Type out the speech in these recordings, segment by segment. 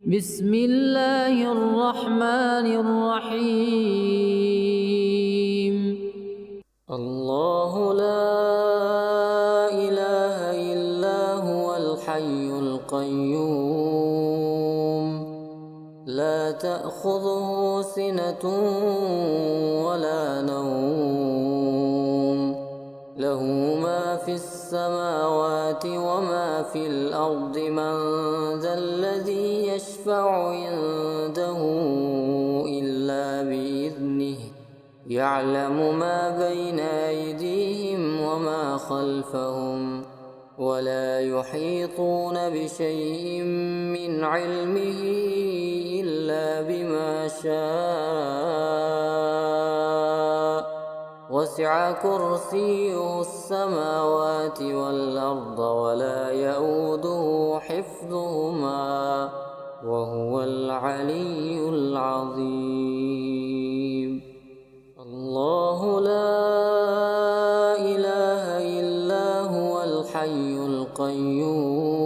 بسم الله الرحمن الرحيم. الله لا إله إلا هو الحي القيوم لا تأخذه سنة ولا نوم له ما في السماوات وما في الأرض من ذا الذي يشفع عنده إلا بإذنه يعلم ما بين أيديهم وما خلفهم ولا يحيطون بشيء من علمه إلا بما شاء وسع كرسيه السماوات والأرض ولا يئوده حفظهما وهو العلي العظيم. الله لا إله إلا هو الحي القيوم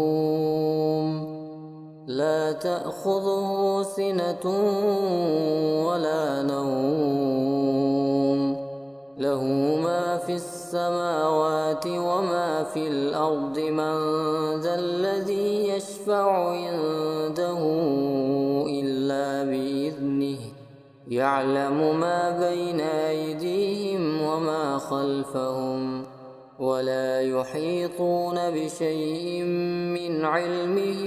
لا تأخذه سنة ولا نوم له ما في السماوات وما في الأرض من ذا الذي يشفع عنده إلا بإذنه يعلم ما بين أيديهم وما خلفهم ولا يحيطون بشيء من علمه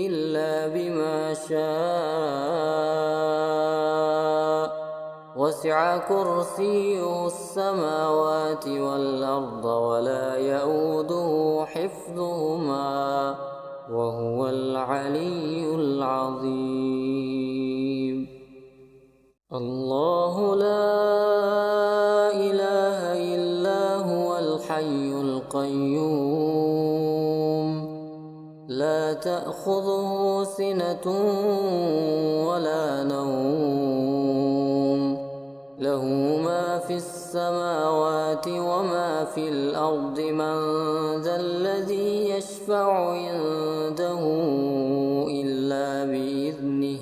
إلا بما شاء وسع كرسيه السماوات والأرض ولا يئوده حفظهما وهو العلي العظيم. الله لا إله إلا هو الحي القيوم لا تأخذه سنة ولا نوم له ما في السماوات وما في الأرض من ذا الذي يشفع عنده إلا بإذنه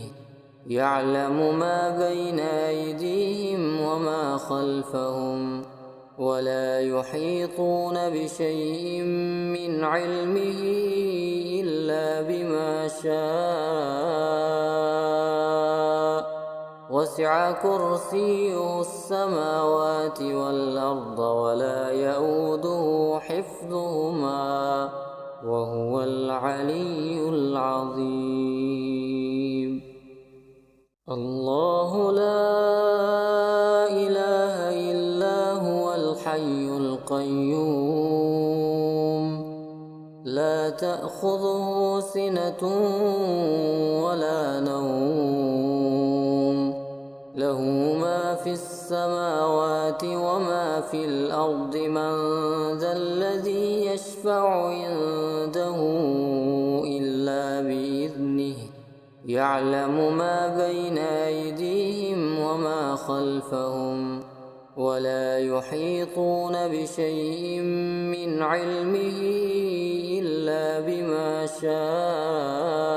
يعلم ما بين أيديهم وما خلفهم ولا يحيطون بشيء من علمه إلا بما شاء وسع كرسيه السماوات والأرض ولا يئوده حفظهما وهو العلي العظيم. الله لا إله إلا هو الحي القيوم لا تأخذه سنة ولا نوم له ما في السماوات وما في الأرض من ذا الذي يشفع عنده إلا بإذنه يعلم ما بين أيديهم وما خلفهم ولا يحيطون بشيء من علمه إلا بما شاء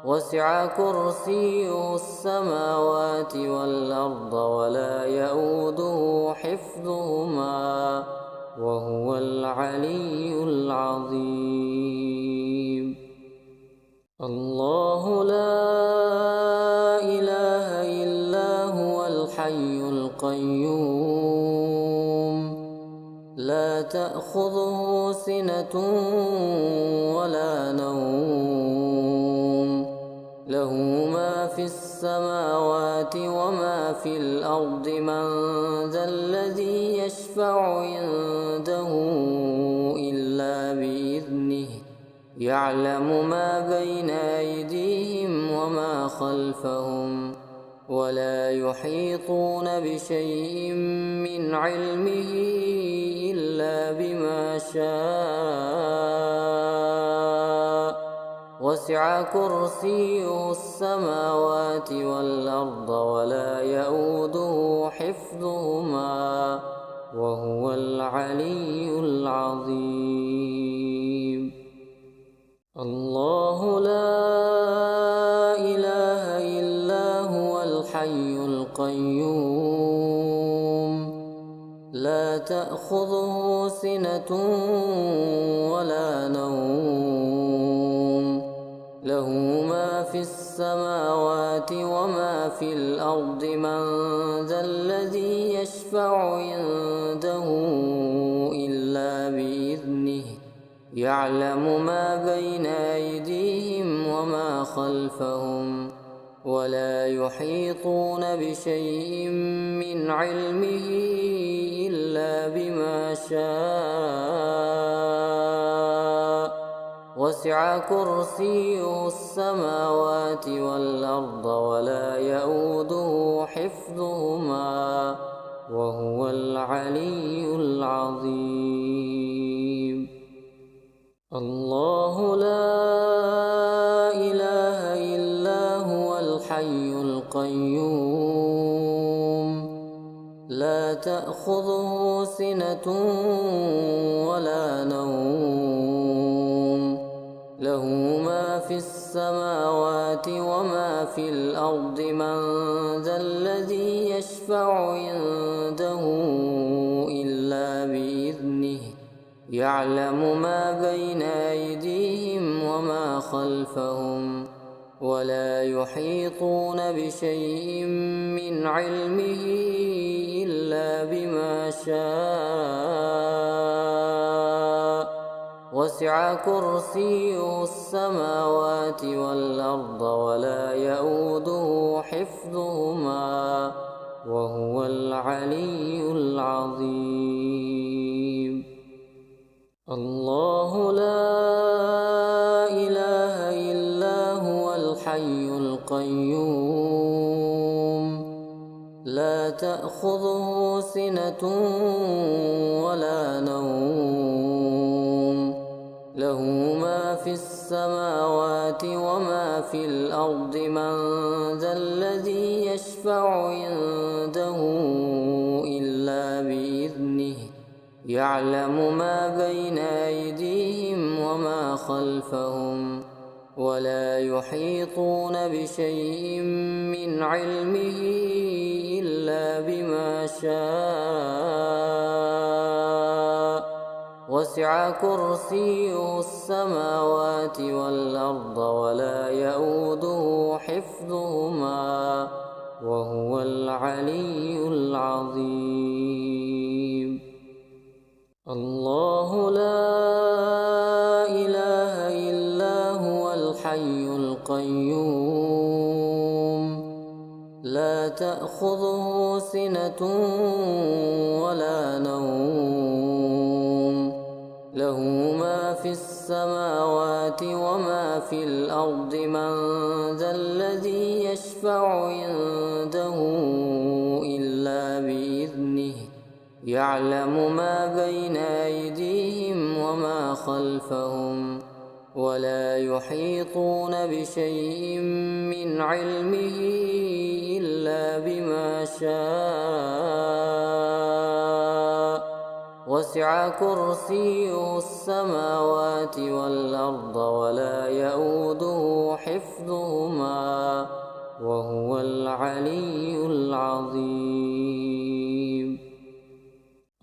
وسع كرسيه السماوات والأرض ولا يئوده حفظهما وهو العلي العظيم. الله لا إله إلا هو الحي القيوم لا تأخذه سنة ولا نوم له ما في السماوات وما في الأرض من ذا الذي يشفع عنده إلا بإذنه يعلم ما بين أيديهم وما خلفهم ولا يحيطون بشيء من علمه إلا بما شاء وسع كرسيه السماوات والأرض ولا يئوده حفظهما وهو العلي العظيم. الله لا إله إلا هو الحي القيوم لا تأخذه سنة ولا نوم له ما في السماوات وما في الأرض من ذا الذي يشفع عنده إلا بإذنه يعلم ما بين أيديهم وما خلفهم ولا يحيطون بشيء من علمه إلا بما شاء وسع كرسيه السماوات والأرض ولا يئوده حفظهما وهو العلي العظيم الله لا إله إلا هو الحي القيوم لا تأخذه سنة ولا نوم له ما في السماوات وما في الأرض من ذا الذي يشفع عنده إلا بإذنه يعلم ما بين أيديهم وما خلفهم ولا يحيطون بشيء من علمه إلا بما شاء وسع كرسيه السماوات والأرض ولا يئوده حفظهما وهو العلي العظيم الله لا إله إلا هو الحي القيوم لا تأخذه سنة ولا نوم له ما في السماوات وما في الأرض من ذا الذي يشفع عنده إلا بإذنه يعلم ما بين أيديهم وما خلفهم ولا يحيطون بشيء من علمه إلا بما شاء وسع كرسيه السماوات والأرض ولا يئوده حفظهما وهو العلي العظيم الله لا إله إلا هو الحي القيوم لا تأخذه سنة ولا نوم له ما في السماوات وما في الأرض من ذا الذي يشفع عنده إلا بإذنه يعلم ما بين أيديهم وما خلفهم ولا يحيطون بشيء من علمه إلا بما شاء وسع كرسيه السماوات والأرض ولا يئوده حفظهما وهو العلي العظيم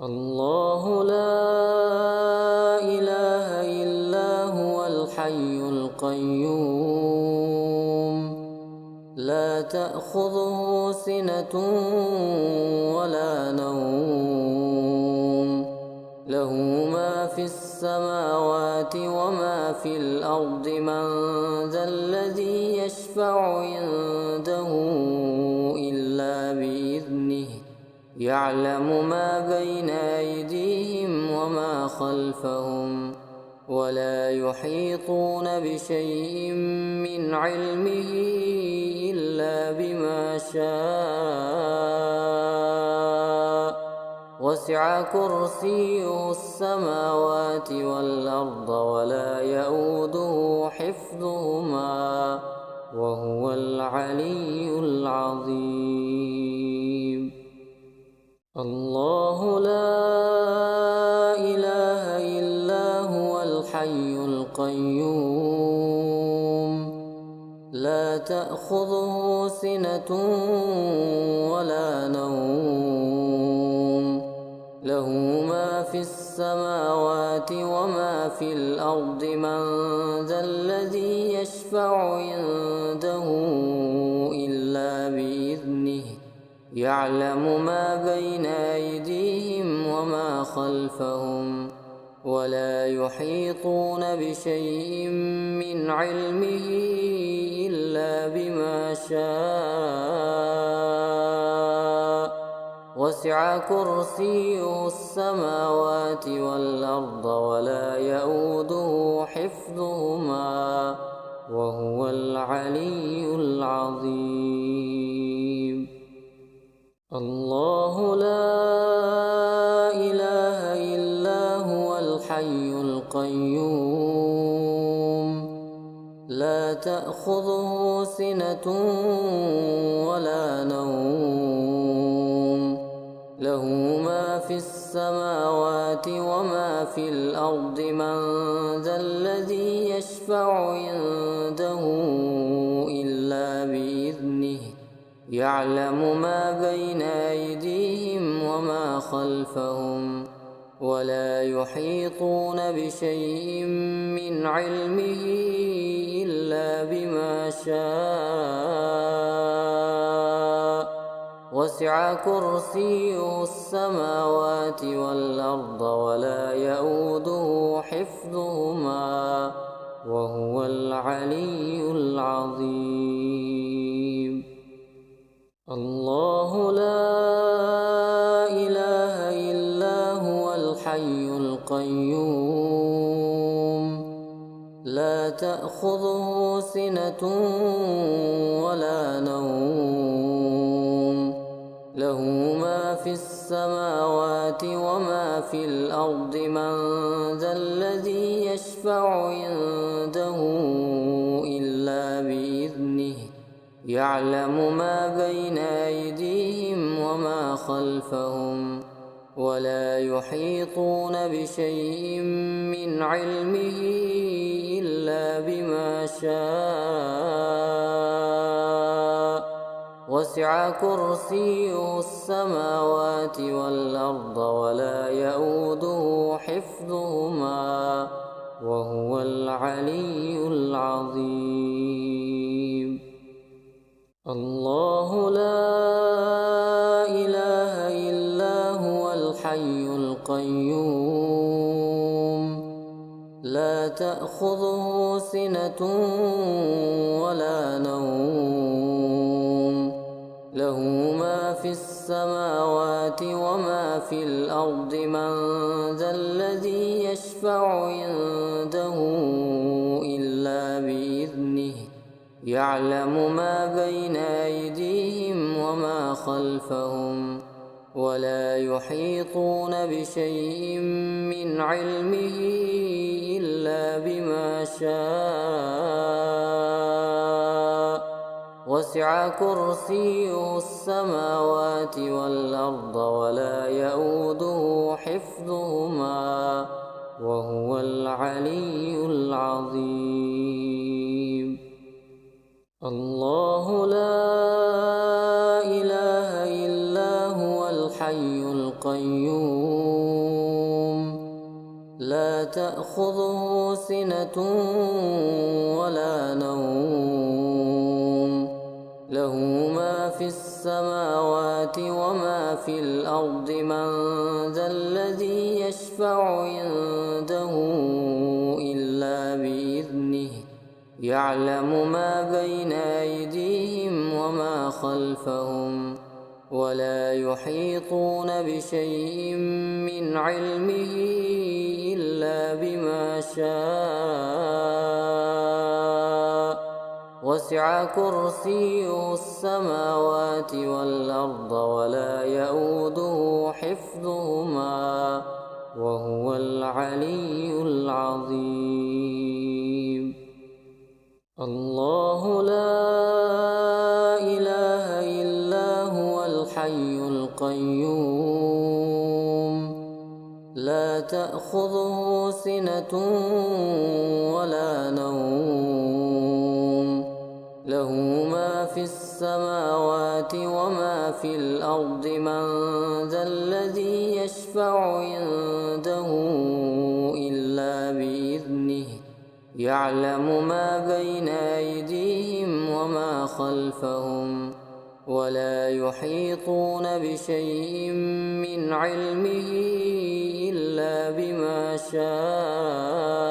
الله لا إله إلا هو الحي القيوم لا تأخذه سنة ولا نوم له ما في السماوات وما في الأرض من ذا الذي يشفع عنده إلا بإذنه يعلم ما بين أيديهم وما خلفهم ولا يحيطون بشيء من علمه إلا بما شاء وسع كرسيه السماوات والأرض ولا يئوده حفظهما وهو العلي العظيم الله لا إله إلا هو الحي القيوم لا تأخذه سنة ولا نوم له ما في السماوات وما في الأرض من ذا الذي يشفع عنده إلا بإذنه يعلم ما بين أيديهم وما خلفهم ولا يحيطون بشيء من علمه إلا بما شاء وسع كرسيه السماوات والأرض ولا يئوده حفظهما وهو العلي العظيم. الله لا إله إلا هو الحي القيوم لا تأخذه سنة ولا نوم له ما في السماوات وما في الأرض من ذا الذي يشفع عنده إلا بإذنه يعلم ما بين أيديهم وما خلفهم ولا يحيطون بشيء من علمه إلا بما شاء وسع كرسيه السماوات والأرض ولا يئوده حفظهما وهو العلي العظيم. الله لا إله إلا هو الحي القيوم لا تأخذه سنة ولا نوم له ما في السماوات وما في الأرض من ذا الذي يشفع عنده إلا بإذنه يعلم ما بين أيديهم وما خلفهم ولا يحيطون بشيء من علمه إلا بما شاء وسع كرسيه السماوات والأرض ولا يئوده حفظهما وهو العلي العظيم. الله لا إله إلا هو الحي القيوم لا تأخذه سنة ولا نوم له ما في السماوات وما في الأرض من ذا الذي يشفع عنده إلا بإذنه يعلم ما بين أيديهم وما خلفهم ولا يحيطون بشيء من علمه إلا بما شاء وسع كرسيه السماوات والأرض ولا يئوده حفظهما وهو العلي العظيم. الله لا إله إلا هو الحي القيوم لا تأخذه سنة ولا نوم له ما في السماوات وما في الأرض من ذا الذي يشفع عنده إلا بإذنه يعلم ما بين أيديهم وما خلفهم ولا يحيطون بشيء من علمه إلا بما شاء وسع كرسيه السماوات والأرض ولا يئوده حفظهما وهو العلي العظيم. الله لا إله إلا هو الحي القيوم لا تأخذه سنة ولا نوم له ما في السماوات وما في الأرض من ذا الذي يشفع عنده إلا بإذنه يعلم ما بين أيديهم وما خلفهم ولا يحيطون بشيء من علمه إلا بما شاء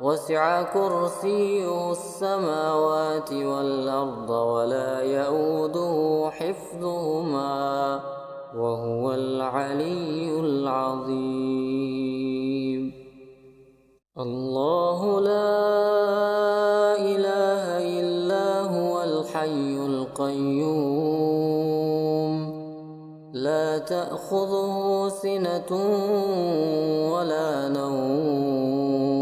وسع كرسيه السماوات والأرض ولا يئوده حفظهما وهو العلي العظيم. الله لا إله إلا هو الحي القيوم لا تأخذه سنة ولا نوم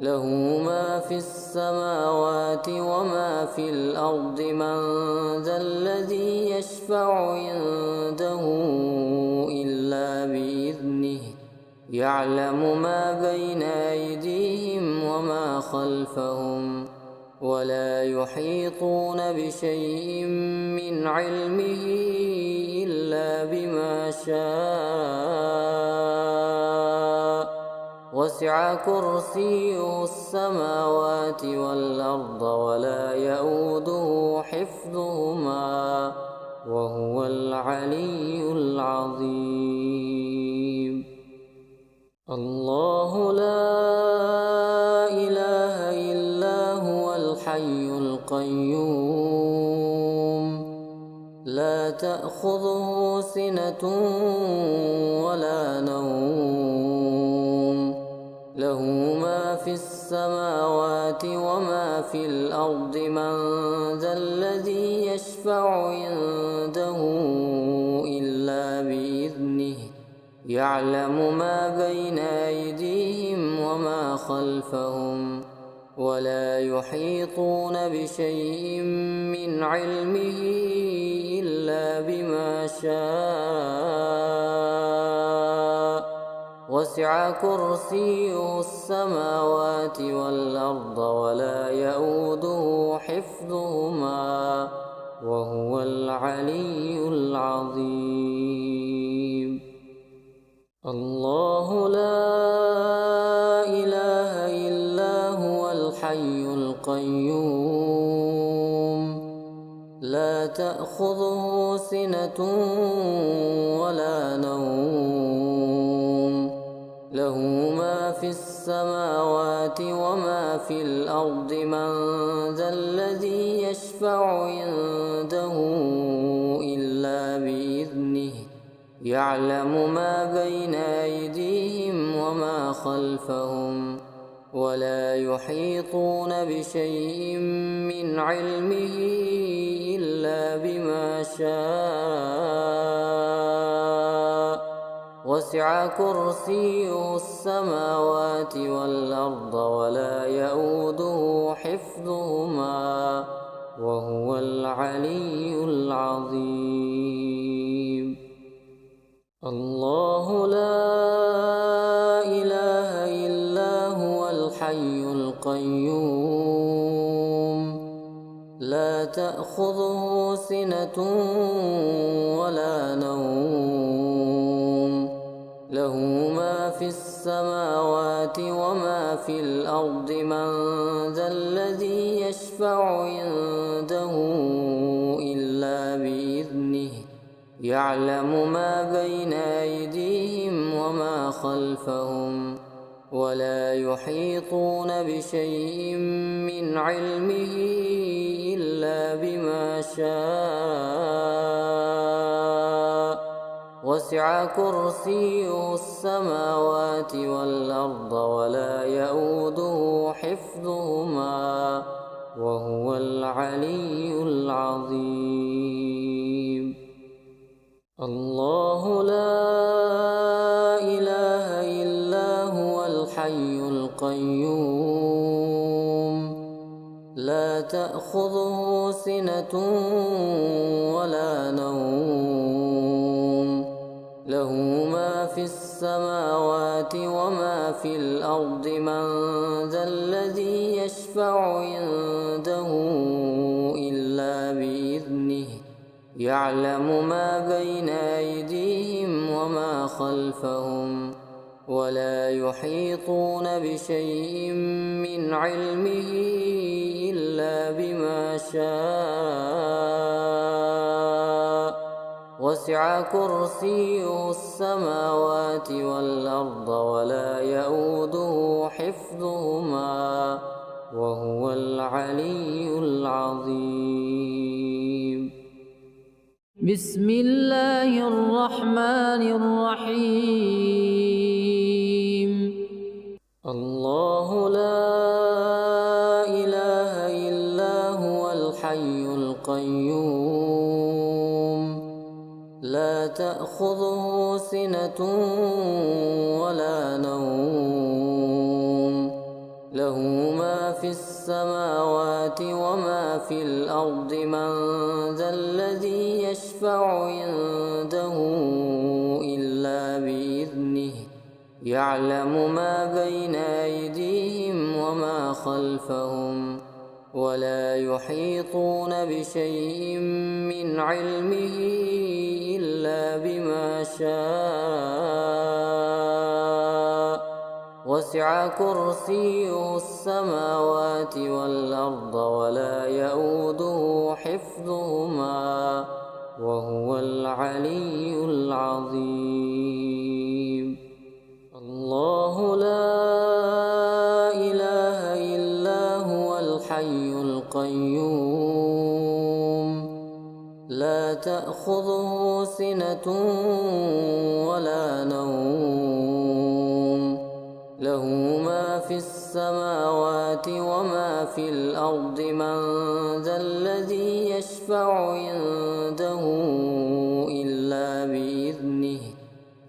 له ما في السماوات وما في الأرض من ذا الذي يشفع عنده إلا بإذنه يعلم ما بين أيديهم وما خلفهم ولا يحيطون بشيء من علمه إلا بما شاء وسع كرسيه السماوات والأرض ولا يئوده حفظهما وهو العلي العظيم. الله لا إله إلا هو الحي القيوم لا تأخذه سنة ولا نوم له ما في السماوات وما في الأرض من ذا الذي يشفع عنده إلا بإذنه يعلم ما بين أيديهم وما خلفهم ولا يحيطون بشيء من علمه إلا بما شاء وسع كرسيه السماوات والأرض ولا يئوده حفظهما وهو العلي العظيم. الله لا إله إلا هو الحي القيوم لا تأخذه سنة ولا نوم له ما في السماوات وما في الأرض من ذا الذي يشفع عنده إلا بإذنه يعلم ما بين أيديهم وما خلفهم ولا يحيطون بشيء من علمه إلا بما شاء وسع كرسيه السماوات والأرض ولا يئوده حفظهما وهو العلي العظيم. الله لا إله إلا هو الحي القيوم لا تأخذه سنة ولا نوم له ما في السماوات وما في الأرض من ذا الذي يشفع عنده إلا بإذنه يعلم ما بين أيديهم وما خلفهم ولا يحيطون بشيء من علمه إلا بما شاء وسع كرسيه السماوات والأرض ولا يئوده حفظهما وهو العلي العظيم. الله لا إله إلا هو الحي القيوم لا تأخذه سنة ولا نوم له ما في السماوات وما في الأرض من ذا الذي يشفع يشفع عنده إلا بإذنه يعلم ما بين أيديهم وما خلفهم ولا يحيطون بشيء من علمه إلا بما شاء وسع كرسيه السماوات والأرض ولا يئوده حفظهما وهو العلي العظيم. بسم الله الرحمن الرحيم. الله لا إله إلا هو الحي القيوم لا تأخذه سنة ولا نوم له ما في السماوات وما في الأرض من ذا الذي يشفع عنده إلا بإذنه يعلم ما بين أيديهم وما خلفهم ولا يحيطون بشيء من علمه إلا بما شاء وسع كرسيه السماوات والأرض ولا يئوده حفظهما وهو العلي العظيم. الله لا إله إلا هو الحي القيوم لا تأخذه سنة ولا نوم له ما في السماوات وما في الأرض من ذا الذي يشفع عنده إلا بإذنه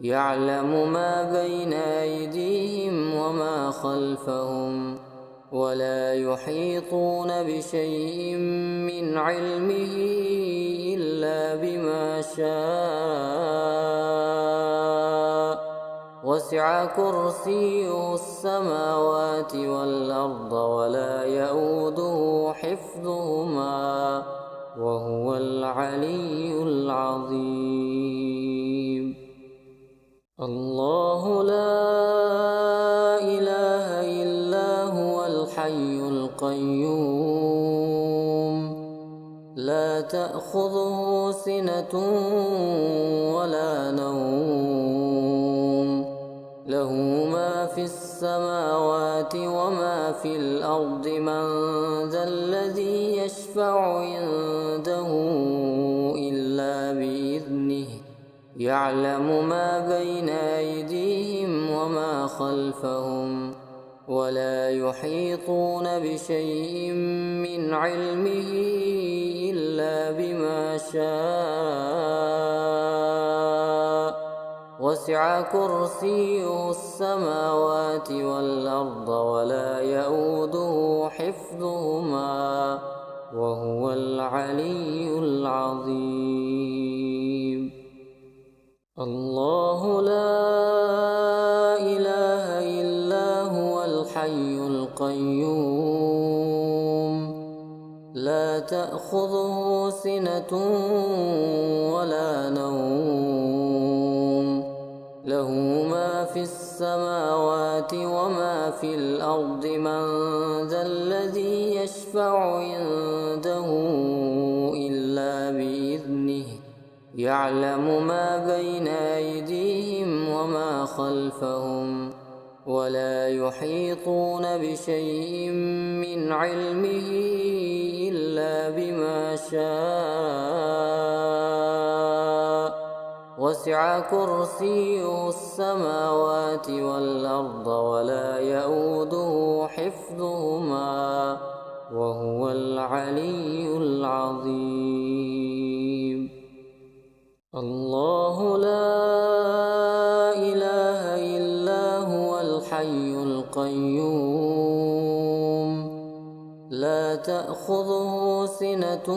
يعلم ما بين أيديهم وما خلفهم ولا يحيطون بشيء من علمه إلا بما شاء وسع كرسيه السماوات والأرض ولا يئوده حفظهما وهو العلي العظيم. الله لا إله إلا هو الحي القيوم لا تأخذه سنة ولا نوم له ما في السماوات وما في الأرض من ذا الذي يشفع عنده إلا بإذنه يعلم ما بين أيديهم وما خلفهم ولا يحيطون بشيء من علمه إلا بما شاء وسع كرسيه السماوات والأرض ولا يئوده حفظهما وهو العلي العظيم. الله لا إله إلا هو الحي القيوم لا تأخذه سنة ولا نوم له ما في السماوات وما في الأرض من ذا الذي يشفع عنده إلا بإذنه يعلم ما بين أيديهم وما خلفهم ولا يحيطون بشيء من علمه إلا بما شاء وسع كرسيه السماوات والأرض ولا يئوده حفظهما وهو العلي العظيم. الله لا إله إلا هو الحي القيوم لا تأخذه سنة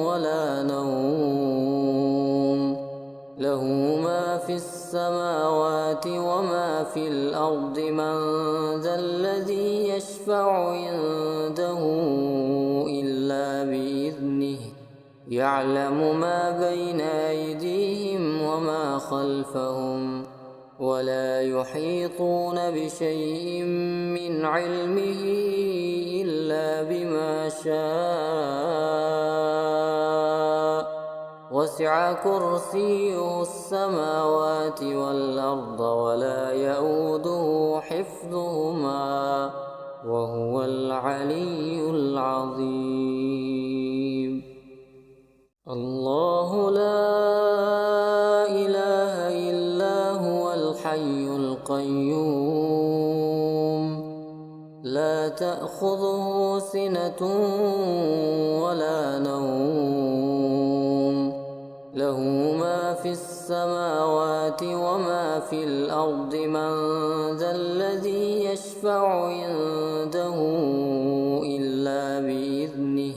ولا نوم له ما في السماوات وما في الأرض من ذا الذي يشفع عنده إلا بإذنه يعلم ما بين أيديهم وما خلفهم ولا يحيطون بشيء من علمه إلا بما شاء وسع كرسيه السماوات والأرض ولا يئوده حفظهما وهو العلي العظيم. الله لا إله إلا هو الحي القيوم لا تأخذه سنة ولا نوم له ما في السماوات وما في الأرض من ذا الذي يشفع عنده إلا بإذنه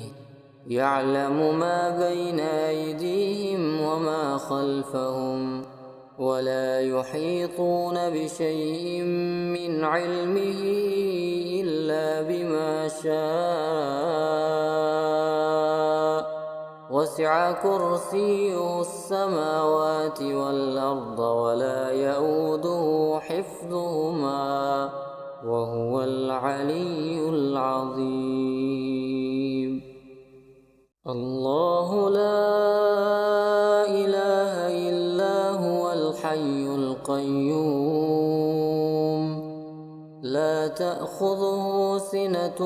يعلم ما بين أيديهم وما خلفهم ولا يحيطون بشيء من علمه إلا بما شاء وسع كرسيه السماوات والأرض ولا يئوده حفظهما وهو العلي العظيم. الله لا إله إلا هو الحي القيوم لا تأخذه سنة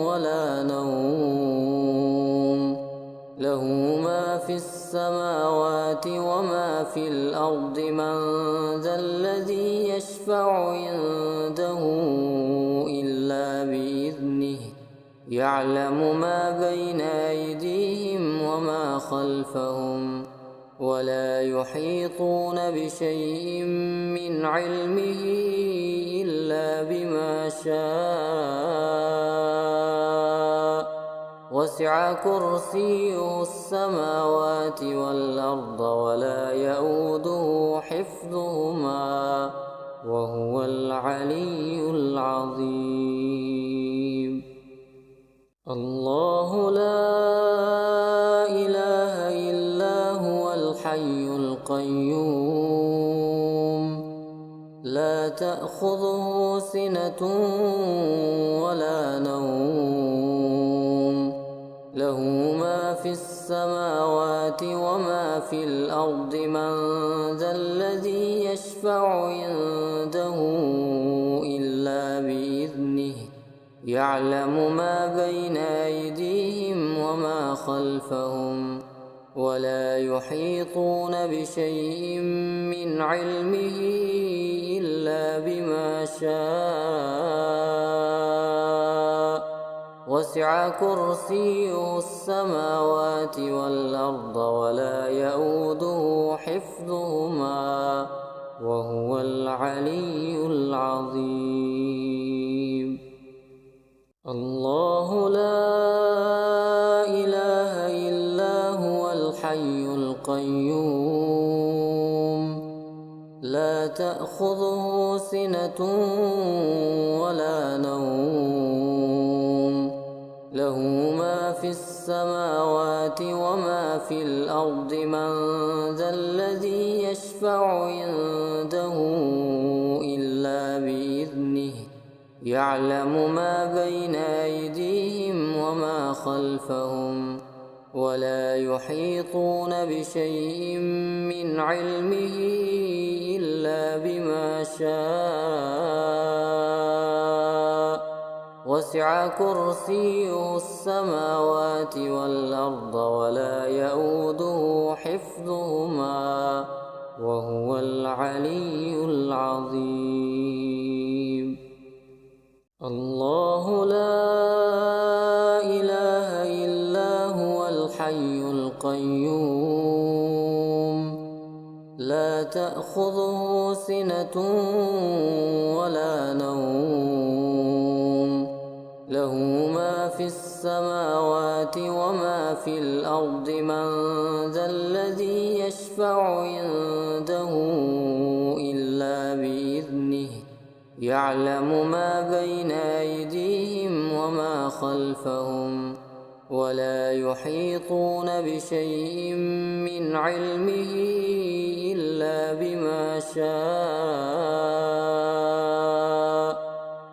ولا نوم له ما في السماوات وما في الأرض من ذا الذي يشفع عنده إلا بإذنه يعلم ما بين أيديهم وما خلفهم ولا يحيطون بشيء من علمه إلا بما شاء وسع كرسيه السماوات والأرض ولا يئوده حفظهما وهو العلي العظيم. الله لا إله إلا هو الحي القيوم لا تأخذه سنة ولا نوم له ما في السماوات وما في الأرض من ذا الذي يشفع عنده إلا بإذنه يعلم ما بين أيديهم وما خلفهم ولا يحيطون بشيء من علمه إلا بما شاء وسع كرسيه السماوات والأرض ولا يئوده حفظهما وهو العلي العظيم. الله لا إله إلا هو الحي القيوم لا تأخذه سنة ولا نوم له ما في السماوات وما في الأرض من ذا الذي يشفع عنده إلا بإذنه يعلم ما بين أيديهم وما خلفهم ولا يحيطون بشيء من علمه إلا بما شاء وسع كرسيه السماوات والأرض ولا يئوده حفظهما وهو العلي العظيم. الله لا إله إلا هو الحي القيوم لا تأخذه سنة ولا نوم له ما في السماوات وما في الأرض من ذا الذي يشفع عنده إلا بإذنه يعلم ما بين أيديهم وما خلفهم ولا يحيطون بشيء من علمه إلا بما شاء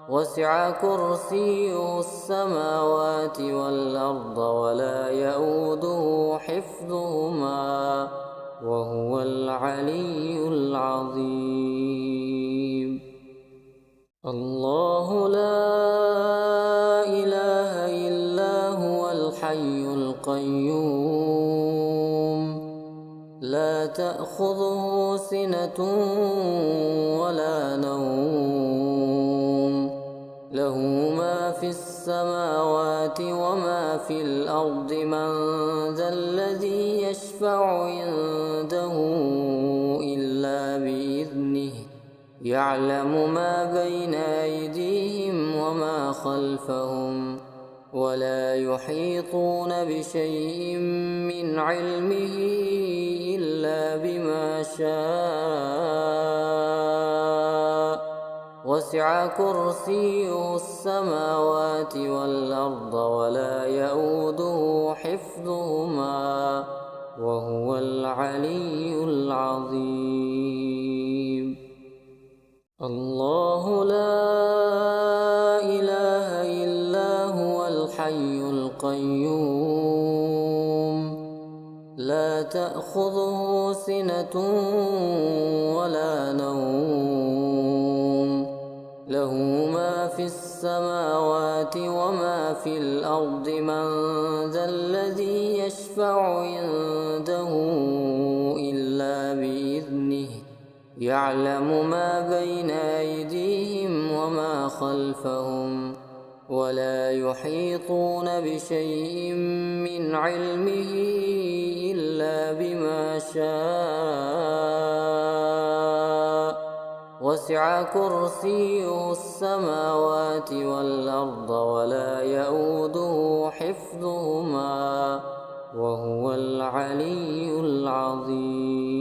وسع كرسيه السماوات والأرض ولا يئوده حفظهما وهو العلي العظيم. الله لا إله إلا هو الحي القيوم لا تأخذه سنة ولا نوم له ما في السماوات وما في الأرض من ذا الذي يشفع عنده إلا بإذنه يعلم ما بين أيديهم وما خلفهم ولا يحيطون بشيء من علمه إلا بما شاء وسع كرسيه السماوات والأرض ولا يئوده حفظهما وهو العلي العظيم. الله لا إله إلا هو الحي القيوم لا تأخذه سنة ولا نوم له ما في السماوات وما في الأرض من ذا الذي يشفع عنده إلا بإذنه يعلم ما بين أيديهم وما خلفهم ولا يحيطون بشيء من علمه إلا بما شاء وسع كرسيه السماوات والأرض ولا يئوده حفظهما وهو العلي العظيم.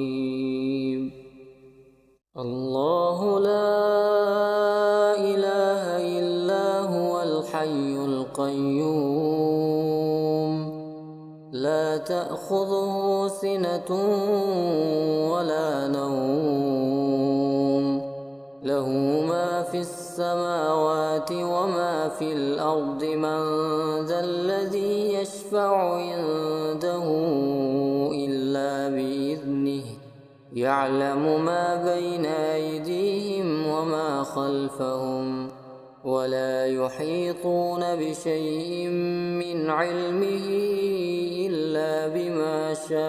الله لا إله إلا هو الحي القيوم لا تأخذه سنة ولا نوم له ما في السماوات وما في الأرض من ذا الذي يشفع عنده إلا بإذنه يعلم ما بين أيديهم وما خلفهم ولا يحيطون بشيء من علمه إلا بما شاء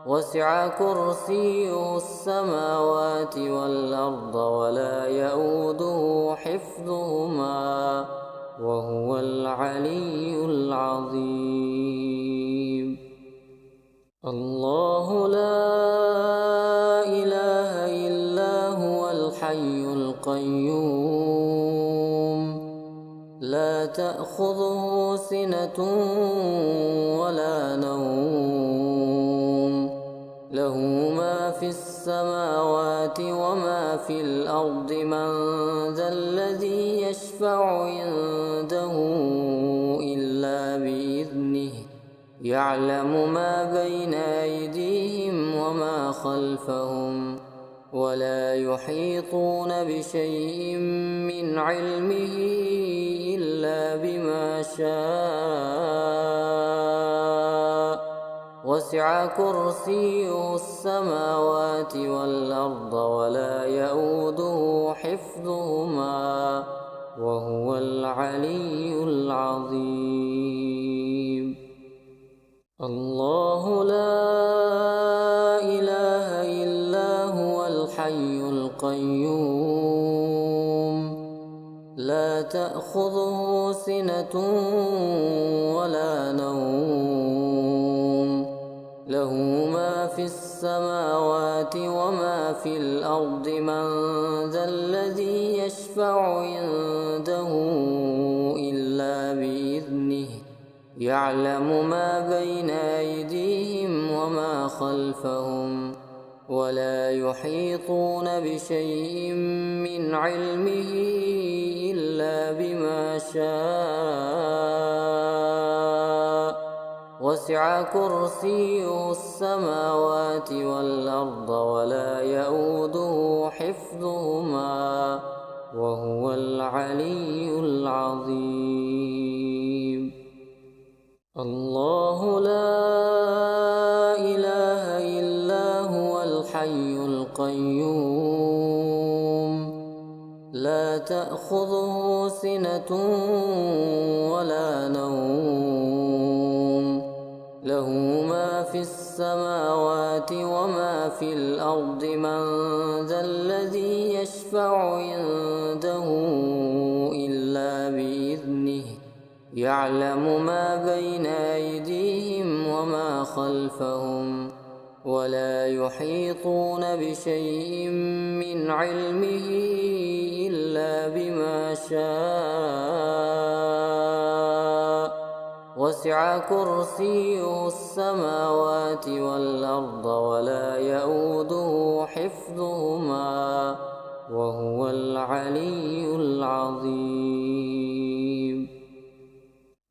وسع كرسيه السماوات والأرض ولا يئوده حفظهما وهو العلي العظيم. الله لا إله إلا هو الحي القيوم لا تأخذه سنة ولا نوم له ما في السماوات وما في الأرض من ذا الذي يشفع عنده إلا بإذنه يعلم ما بين أيديهم وما خلفهم ولا يحيطون بشيء من علمه إلا بما شاء وسع كرسيه السماوات والأرض ولا يئوده حفظهما وهو العلي العظيم. الله لا إله إلا هو الحي القيوم لا تأخذه سنة ولا نوم له ما في السماوات وما في الأرض من ذا الذي يشفع عنده إلا بإذنه يعلم ما بين أيديهم وما خلفهم ولا ولا يحيطون بشيء من علمه إلا بما شاء وسع كرسيه السماوات والأرض ولا يئوده حفظهما وهو العلي العظيم. الله لا إله إلا هو الحي القيوم لا تأخذه سنة ولا نوم له ما في السماوات وما في الأرض من ذا الذي يشفع عنده إلا بإذنه يعلم ما بين أيديهم وما خلفهم ولا يحيطون بشيء من علمه إلا بما شاء وسع كرسيه السماوات والأرض ولا يئوده حفظهما وهو العلي العظيم.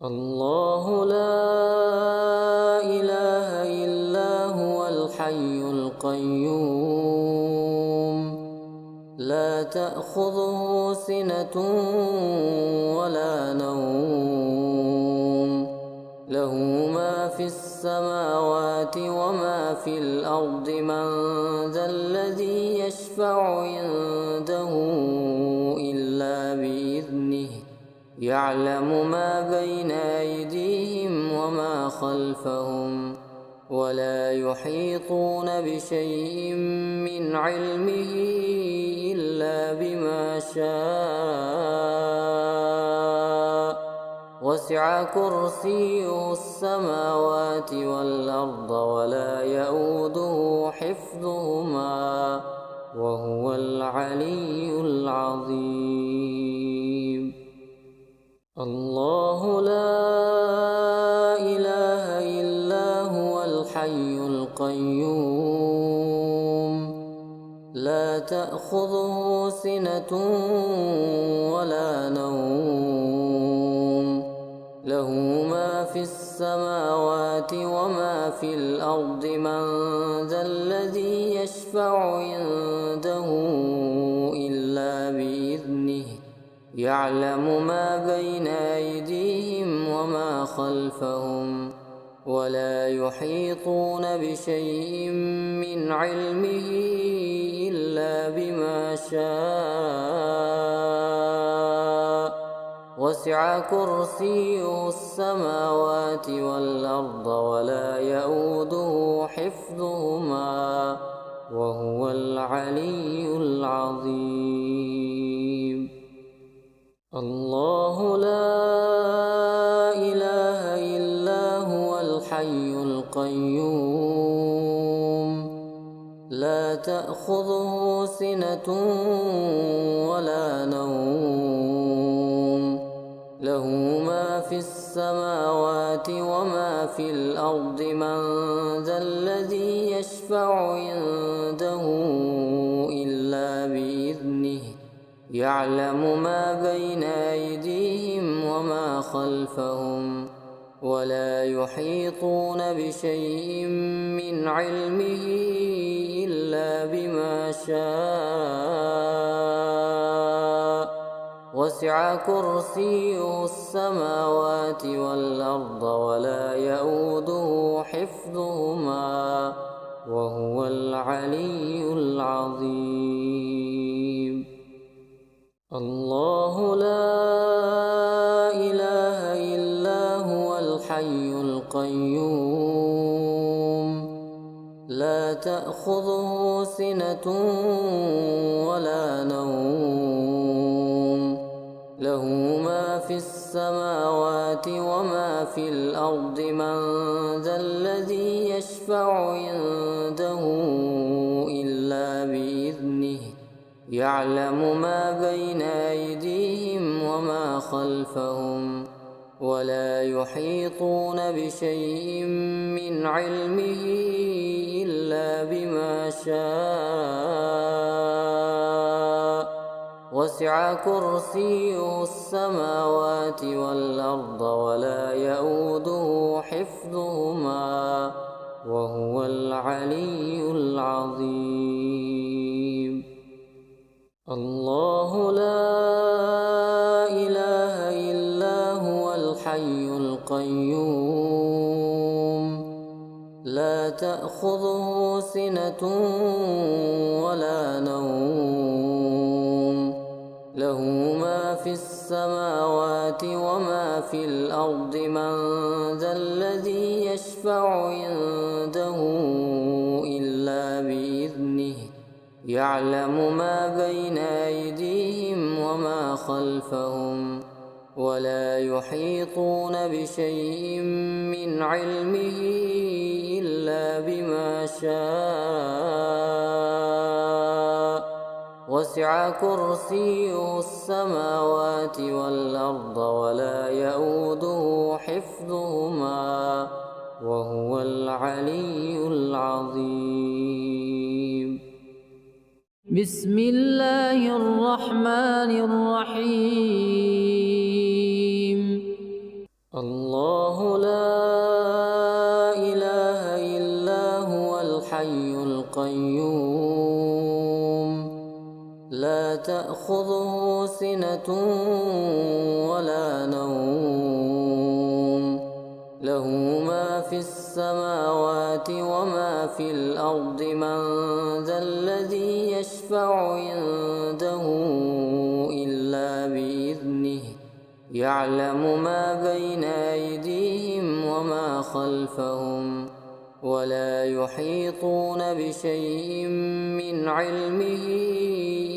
الله لا إله إلا هو الحي القيوم لا تأخذه سنة ولا نوم له ما في السماوات وما في الأرض من ذا الذي يشفع عنده إلا بإذنه يعلم ما بين أيديهم وما خلفهم ولا يحيطون بشيء من علمه إلا بما شاء وسع كرسيه السماوات والأرض ولا يئوده حفظهما وهو العلي العظيم. الله لا إله إلا هو الحي القيوم لا تأخذه سنة ولا نوم له ما في السماوات وما في الأرض من ذا الذي يشفع عنده إلا بإذنه يعلم ما بين أيديهم وما خلفهم ولا يحيطون بشيء من علمه إلا بما شاء وسع كرسيه السماوات والأرض ولا يئوده حفظهما وهو العلي العظيم. الله لا إله إلا هو الحي القيوم لا تأخذه سنة ولا نوم له ما في السماوات وما في الأرض من ذا الذي يشفع عنده إلا بإذنه يعلم ما بين أيديهم وما خلفهم ولا يحيطون بشيء من علمه إلا بما شاء وسع كرسيه السماوات والأرض ولا يئوده حفظهما وهو العلي العظيم. الله لا إله إلا هو الحي القيوم لا تأخذه سنة ولا نوم له ما في السماوات وما في الأرض من ذا الذي يشفع عنده إلا بإذنه يعلم ما بين أيديهم وما خلفهم ولا يحيطون بشيء من علمه إلا بما شاء وسع كرسيه السماوات والأرض ولا يئوده حفظهما وهو العلي العظيم. الله لا إله إلا هو الحي القيوم لا تأخذه سنة ولا نوم له ما في السماوات وما في الأرض من ذا الذي يشفع عنده إلا بإذنه يعلم ما بين أيديهم وما خلفهم ولا يحيطون بشيء من علمه إلا بما شاء وسع كرسيه السماوات والأرض ولا يئوده حفظهما وهو العلي العظيم. بسم الله الرحمن الرحيم. الله لا إله إلا هو الحي القيوم لا تأخذه سنة ولا نوم له ما في السماوات وما في الأرض من ذا الذي يشفع عنده إلا بإذنه يعلم ما بين أيديهم وما خلفهم ولا يحيطون بشيء من علمه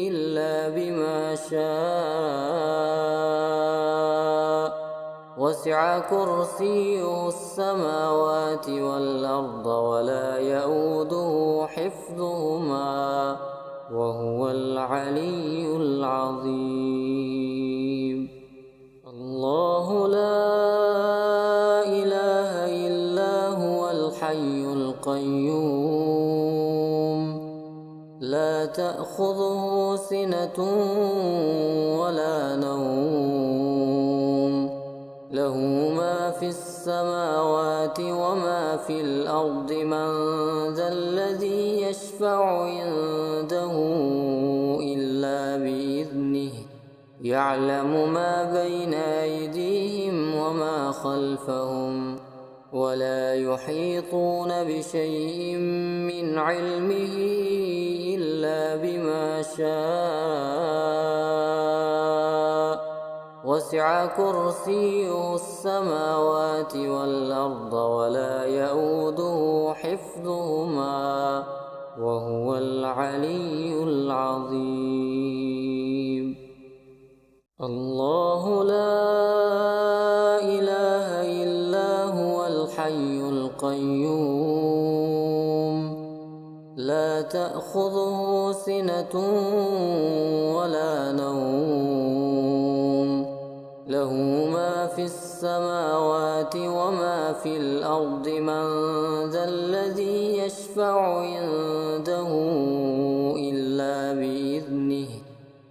إلا بما شاء وسع كرسيه السماوات والأرض ولا يئوده حفظهما وهو العلي العظيم. الله لا إله إلا هو الحي القيوم لا تأخذه سنة ولا نوم له ما في السماوات وما في الأرض من ذا الذي يشفع عنده إلا بإذنه يعلم ما بين أيديهم وما خلفهم ولا يحيطون بشيء من علمه إلا بما شاء وسع كرسيه السماوات والأرض ولا يئوده حفظهما وهو العلي العظيم. الله لا إله إلا هو الحي القيوم لا تأخذه سنة ولا نوم له ما في السماوات وما في الأرض من ذا الذي يشفع عنده إلا بإذنه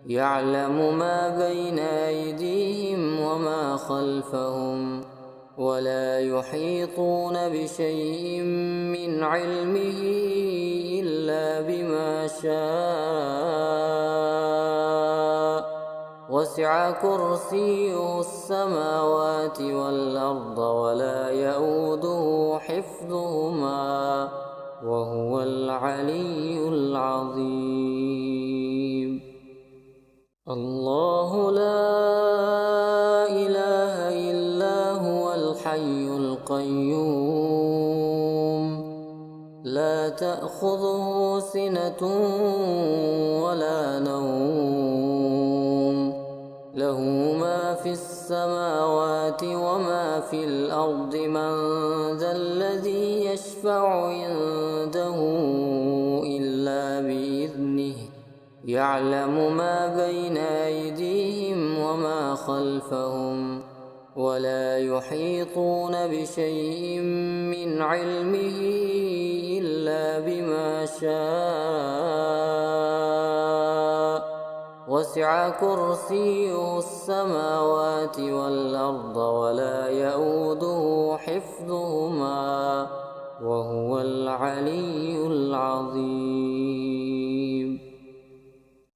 يعلم ما بين أيديهم وما خلفهم ولا يحيطون بشيء من علمه إلا بما شاء وسع كرسيه السماوات والأرض ولا يئوده حفظهما وهو العلي العظيم. الله لا إله إلا هو الحي القيوم لا تأخذه سنة ولا نوم له ما في السماوات وما في الأرض من ذا الذي يشفع عنده إلا بإذنه يعلم ما بين أيديهم وما خلفهم ولا يحيطون بشيء من علمه إلا بما شاء. وسع كرسيه السماوات والأرض ولا يئوده حفظهما وهو العلي العظيم.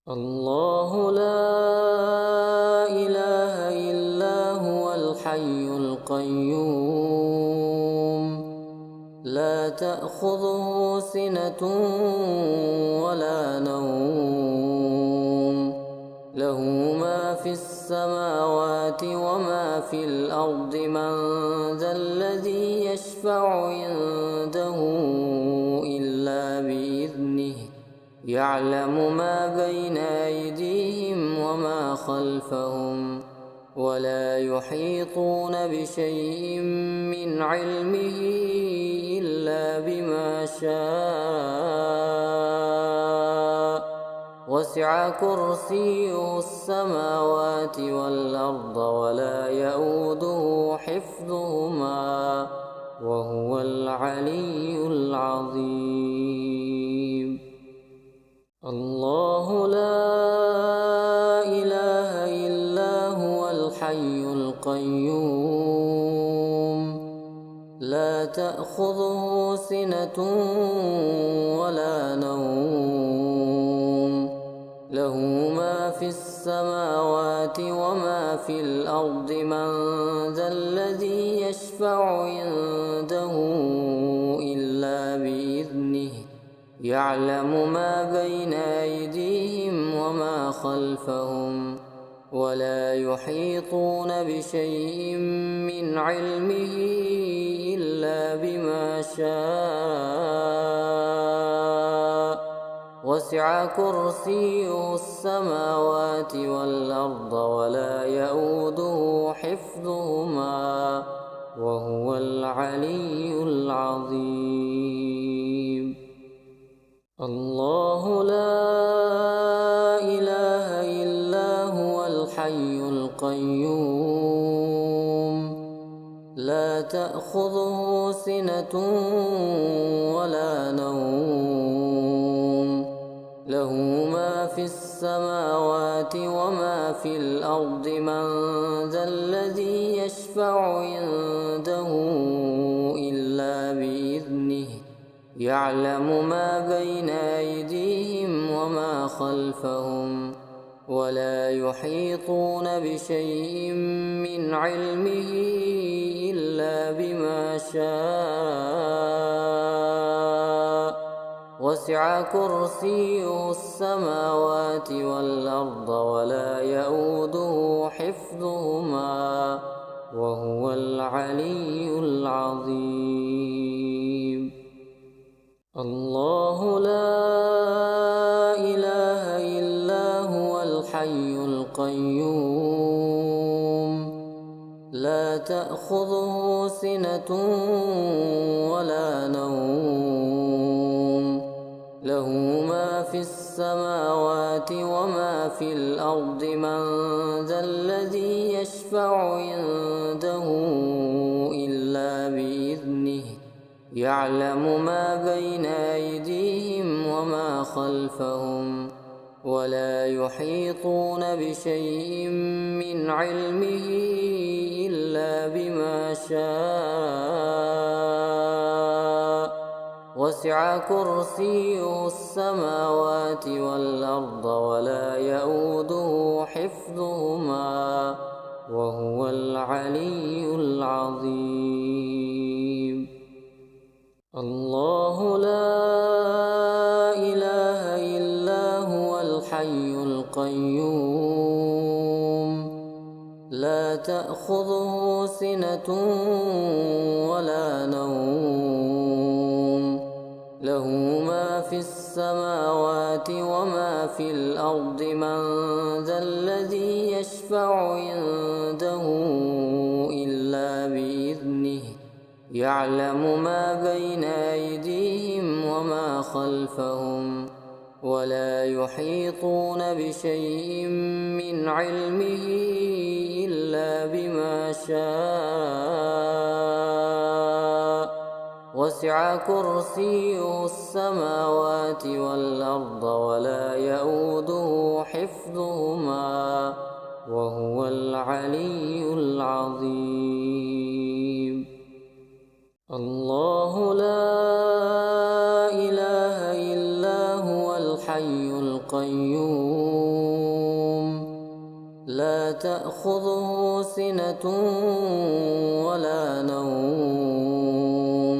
الله لا إله إلا هو الحي القيوم لا تأخذه سنة ولا نوم له ما في السماوات وما في الأرض من ذا الذي يشفع عنده إلا بإذنه يعلم ما بين أيديهم وما خلفهم ولا يحيطون بشيء من علمه إلا بما شاء. وسع كرسيه السماوات والأرض ولا يئوده حفظهما وهو العلي العظيم. الله لا إله إلا هو الحي القيوم لا تأخذه سنة ولا نوم له ما في السماوات وما في الأرض من ذا الذي يشفع عنده إلا بإذنه يعلم ما بين أيديهم وما خلفهم ولا يحيطون بشيء من علمه إلا بما شاء. وسع كرسيه السماوات والأرض ولا يئوده حفظهما وهو العلي العظيم. الله لا إله إلا هو الحي القيوم لا تأخذه سنة ولا نوم له ما في السماوات وما في الأرض من ذا الذي يشفع عنده إلا بإذنه يعلم ما بين أيديهم وما خلفهم ولا يحيطون بشيء من علمه إلا بما شاء. وسع كرسيه السماوات والأرض ولا يئوده حفظهما وهو العلي العظيم. الله لا إله إلا هو الحي القيوم لا تأخذه سنة ولا نوم له ما في السماوات وما في الأرض من ذا الذي يشفع عنده إلا بإذنه يعلم ما بين أيديهم وما خلفهم ولا يحيطون بشيء من علمه إلا بما شاء. وسع كرسيه السماوات والأرض ولا يئوده حفظهما وهو العلي العظيم. الله لا إله إلا هو الحي القيوم لا تأخذه سنة ولا نوم له ما في السماوات وما في الأرض من ذا الذي يشفع عنده إلا بإذنه يعلم ما بين أيديهم وما خلفهم ولا يحيطون بشيء من علمه إلا بما شاء وسع كرسيه السماوات والأرض ولا يئوده حفظهما وهو العلي العظيم. الله لا إله إلا هو الحي القيوم لا تأخذه سنة ولا نوم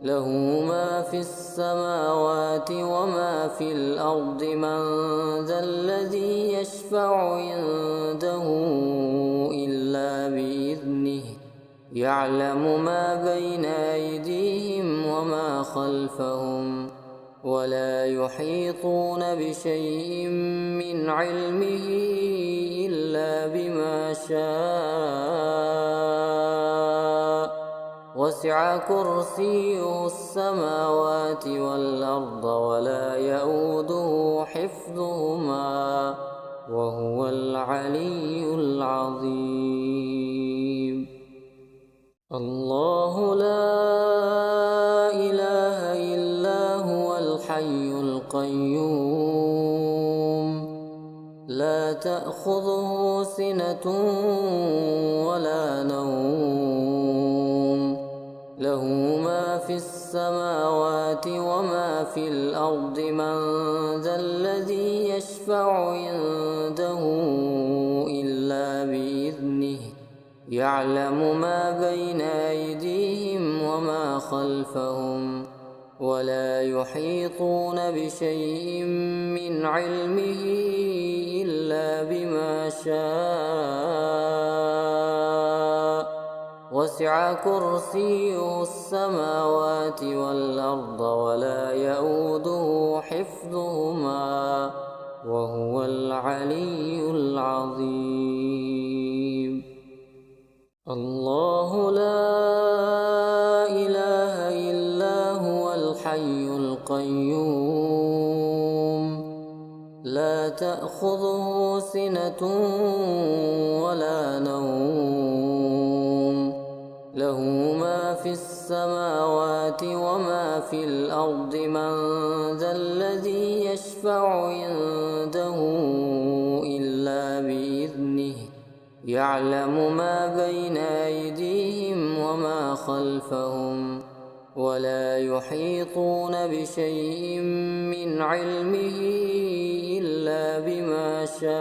له ما في السماوات وما في الأرض من ذا الذي يشفع عنده إلا بإذنه يعلم ما بين أيديهم وما خلفهم ولا يحيطون بشيء من علمه إلا بما شاء وسع كرسيه السماوات والأرض ولا يئوده حفظهما وهو العلي العظيم. الله لا إله إلا هو الحي القيوم لا تأخذه سنة ولا نوم له ما في السماوات وما في الأرض من ذا الذي يشفع عنده إلا بإذنه يعلم ما بين أيديهم وما خلفهم ولا يحيطون بشيء من علمه إلا بما شاء وسع كرسيه السماوات والأرض ولا يئوده حفظهما وهو العلي العظيم. الله لا إله إلا هو الحي القيوم لا تأخذه سنة ولا نوم له ما في السماوات وما في الأرض من ذا الذي يشفع عنده إلا بإذنه يعلم ما بين أيديهم وما خلفهم ولا يحيطون بشيء من علمه إلا بما شاء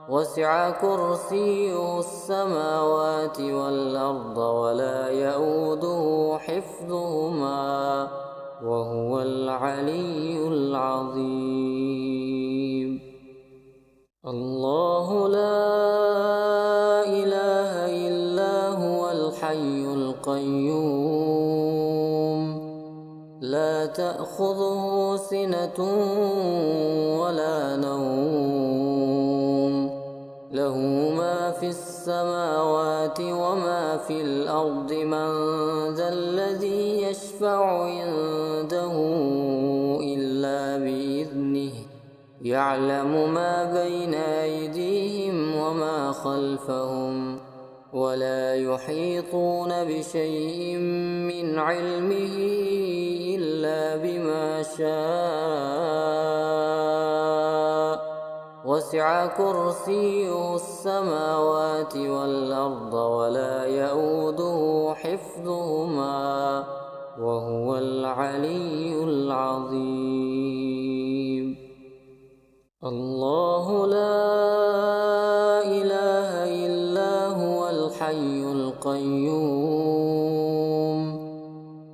وسع كرسيه السماوات والأرض ولا يئوده حفظهما وهو العلي العظيم. الله لا إله إلا هو الحي القيوم لا تأخذه سنة ولا نوم له ما في السماوات وما في الأرض من ذا الذي يشفع عنده إلا بإذنه يعلم ما بين أيديهم وما خلفهم ولا يحيطون بشيء من علمه إلا بما شاء وسع كرسيه السماوات والأرض ولا يئوده حفظهما وهو العلي العظيم. الله لا إله إلا هو الحي القيوم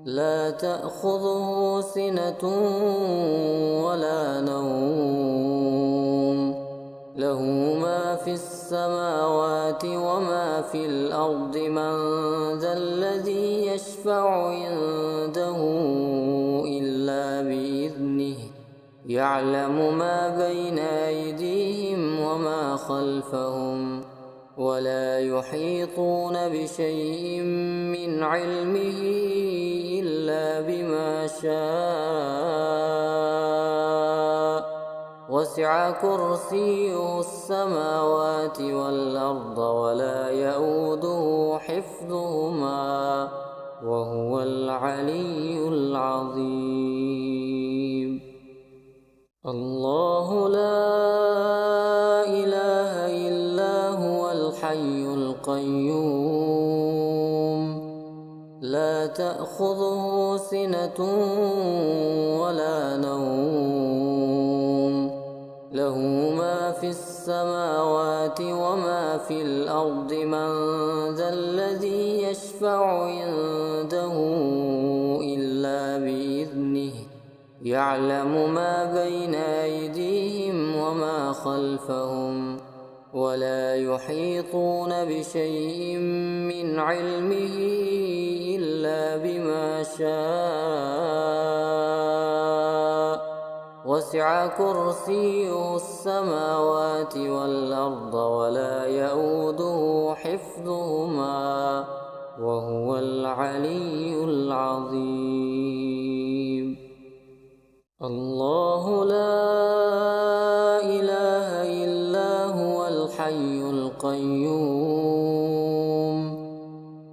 لا تأخذه سنة ولا نوم له ما في السماوات وما في الأرض من ذا الذي يشفع عنده إلا بإذنه يعلم ما بين أيديهم وما خلفهم ولا يحيطون بشيء من علمه إلا بما شاء وسع كرسيه السماوات والأرض ولا يئوده حفظهما وهو العلي العظيم. الله لا إله إلا هو الحي القيوم لا تأخذه سنة ولا نوم له ما في السماوات وما في الأرض من ذا الذي يشفع عنده إلا بإذنه يعلم ما بين أيديهم وما خلفهم ولا يحيطون بشيء من علمه إلا بما شاء وسع كرسيه السماوات والأرض ولا يئوده حفظهما وهو العلي العظيم. الله لا إله إلا هو الحي القيوم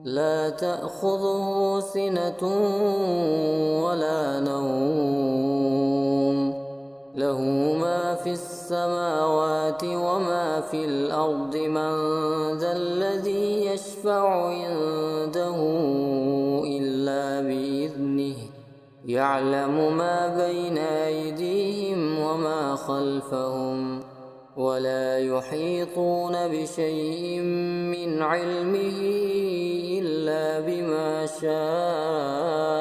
لا تأخذه سنة ولا نوم له ما في السماوات وما في الأرض من ذا الذي يشفع عنده إلا بإذنه يعلم ما بين أيديهم وما خلفهم ولا يحيطون بشيء من علمه إلا بما شاء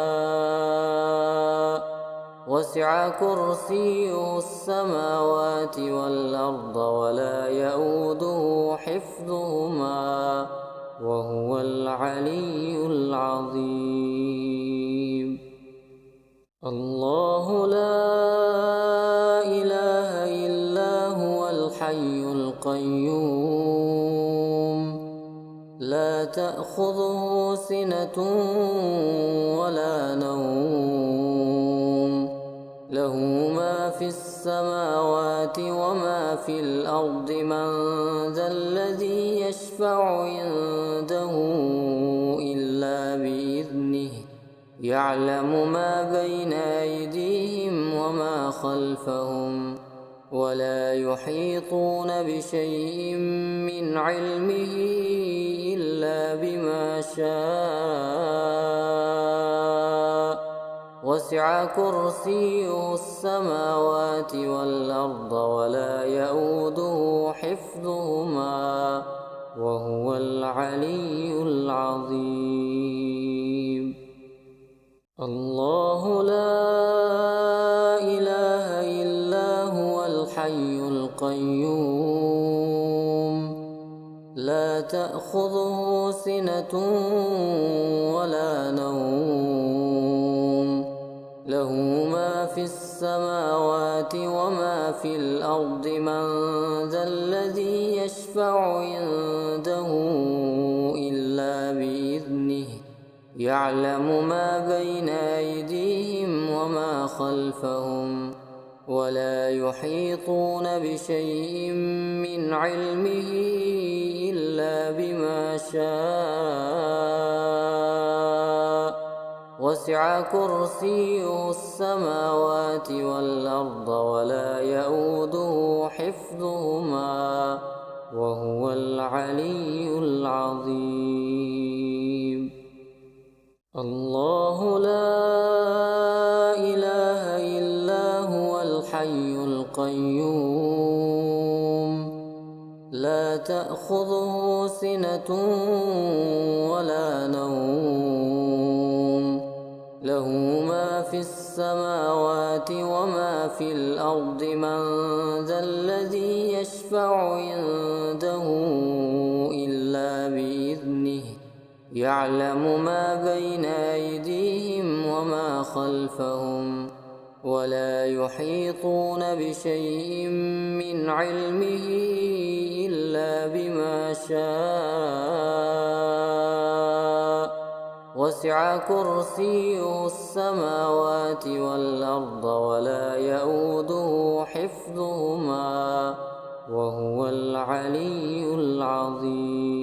وسع كرسيه السماوات والأرض ولا يئوده حفظهما وهو العلي العظيم. الله لا إله إلا هو الحي القيوم لا تأخذه سنة ولا نوم له ما في السماوات وما في الأرض من ذا الذي يشفع عنده إلا بإذنه يعلم ما بين أيديهم وما خلفهم ولا يحيطون بشيء من علمه إلا بما شاء وسع كرسيه السماوات والأرض ولا يئوده حفظهما وهو العلي العظيم. الله لا إله إلا هو الحي القيوم لا تأخذه سنة ولا نوم له ما في السماوات وما في الأرض من ذا الذي يشفع عنده إلا بإذنه يعلم ما بين أيديهم وما خلفهم ولا يحيطون بشيء من علمه إلا بما شاء وسع كرسيه السماوات والأرض ولا يئوده حفظهما وهو العلي العظيم. الله لا إله إلا هو الحي القيوم لا تأخذه سنة ولا نوم له ما في السماوات وما في الأرض من ذا الذي يشفع عنده إلا بإذنه يعلم ما بين أيديهم وما خلفهم ولا يحيطون بشيء من علمه إلا بما شاء وسع كرسيه السماوات والأرض ولا يئوده حفظهما وهو العلي العظيم.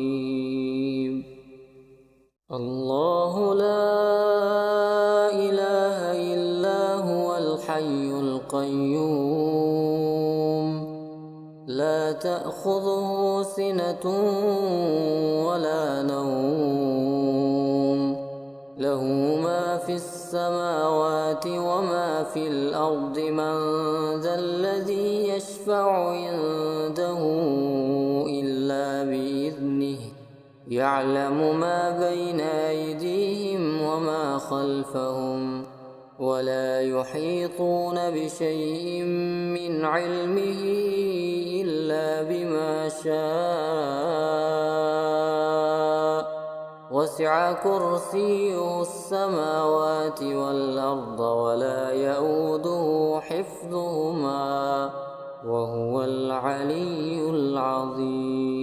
الله لا إله إلا هو الحي القيوم لا تأخذه سنة ولا نوم له ما في السماوات وما في الأرض من ذا الذي يشفع عنده إلا بإذنه يعلم ما بين أيديهم وما خلفهم ولا يحيطون بشيء من علمه إلا بما شاء وسع كرسيه السماوات والأرض ولا يئوده حفظهما وهو العلي العظيم.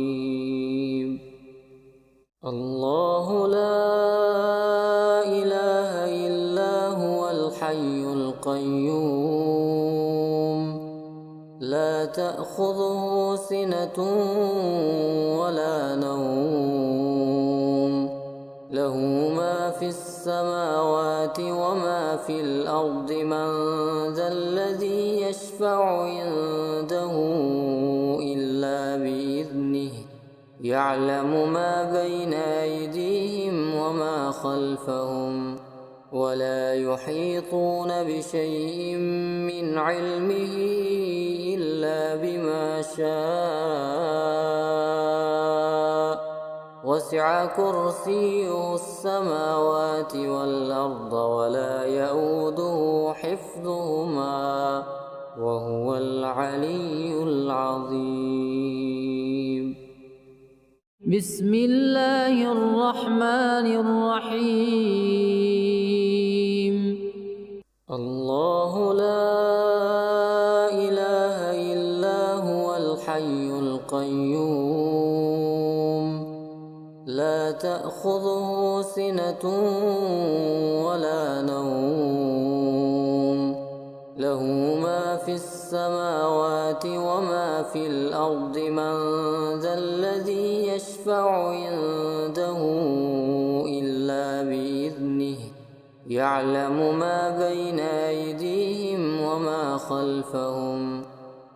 الله لا إله إلا هو الحي القيوم لا تأخذه سنة ولا نوم له ما في السماوات وما في الأرض من ذا الذي يشفع عنده إلا بإذنه يعلم ما بين أيديهم وما خلفهم ولا يحيطون بشيء من علمه إلا بما شاء وسع كرسيه السماوات والأرض ولا يئوده حفظهما وهو العلي العظيم. بسم الله الرحمن الرحيم. الله لا إله إلا هو الحي القيوم لا تأخذه سنة ولا نوم له ما في السماوات وما في الأرض من ذا الذي يشفع عنده إلا بإذنه يعلم ما بين أيديهم وما خلفهم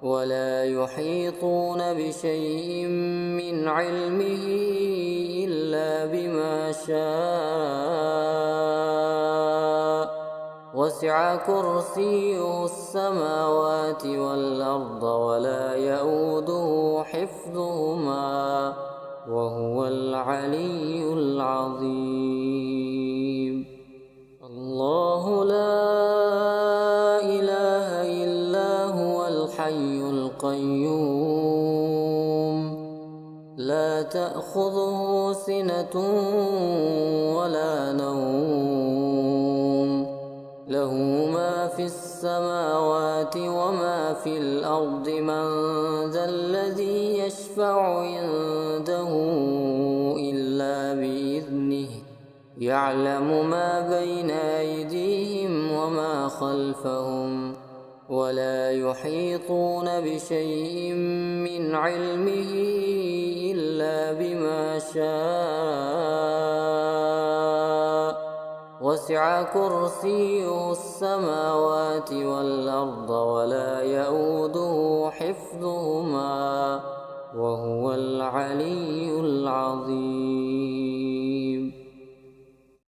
ولا يحيطون بشيء من علمه إلا بما شاء وسع كرسيه السماوات والأرض ولا يئوده حفظهما وهو العلي العظيم. الله لا إله إلا هو الحي القيوم لا تأخذه سنة ولا نوم له ما في السماوات وما في الأرض من ذا الذي يشفع عنده إلا بإذنه يعلم ما بين أيديهم وما خلفهم ولا يحيطون بشيء من علمه إلا بما شاء وسع كرسيه السماوات والأرض ولا يئوده حفظهما وهو العلي العظيم.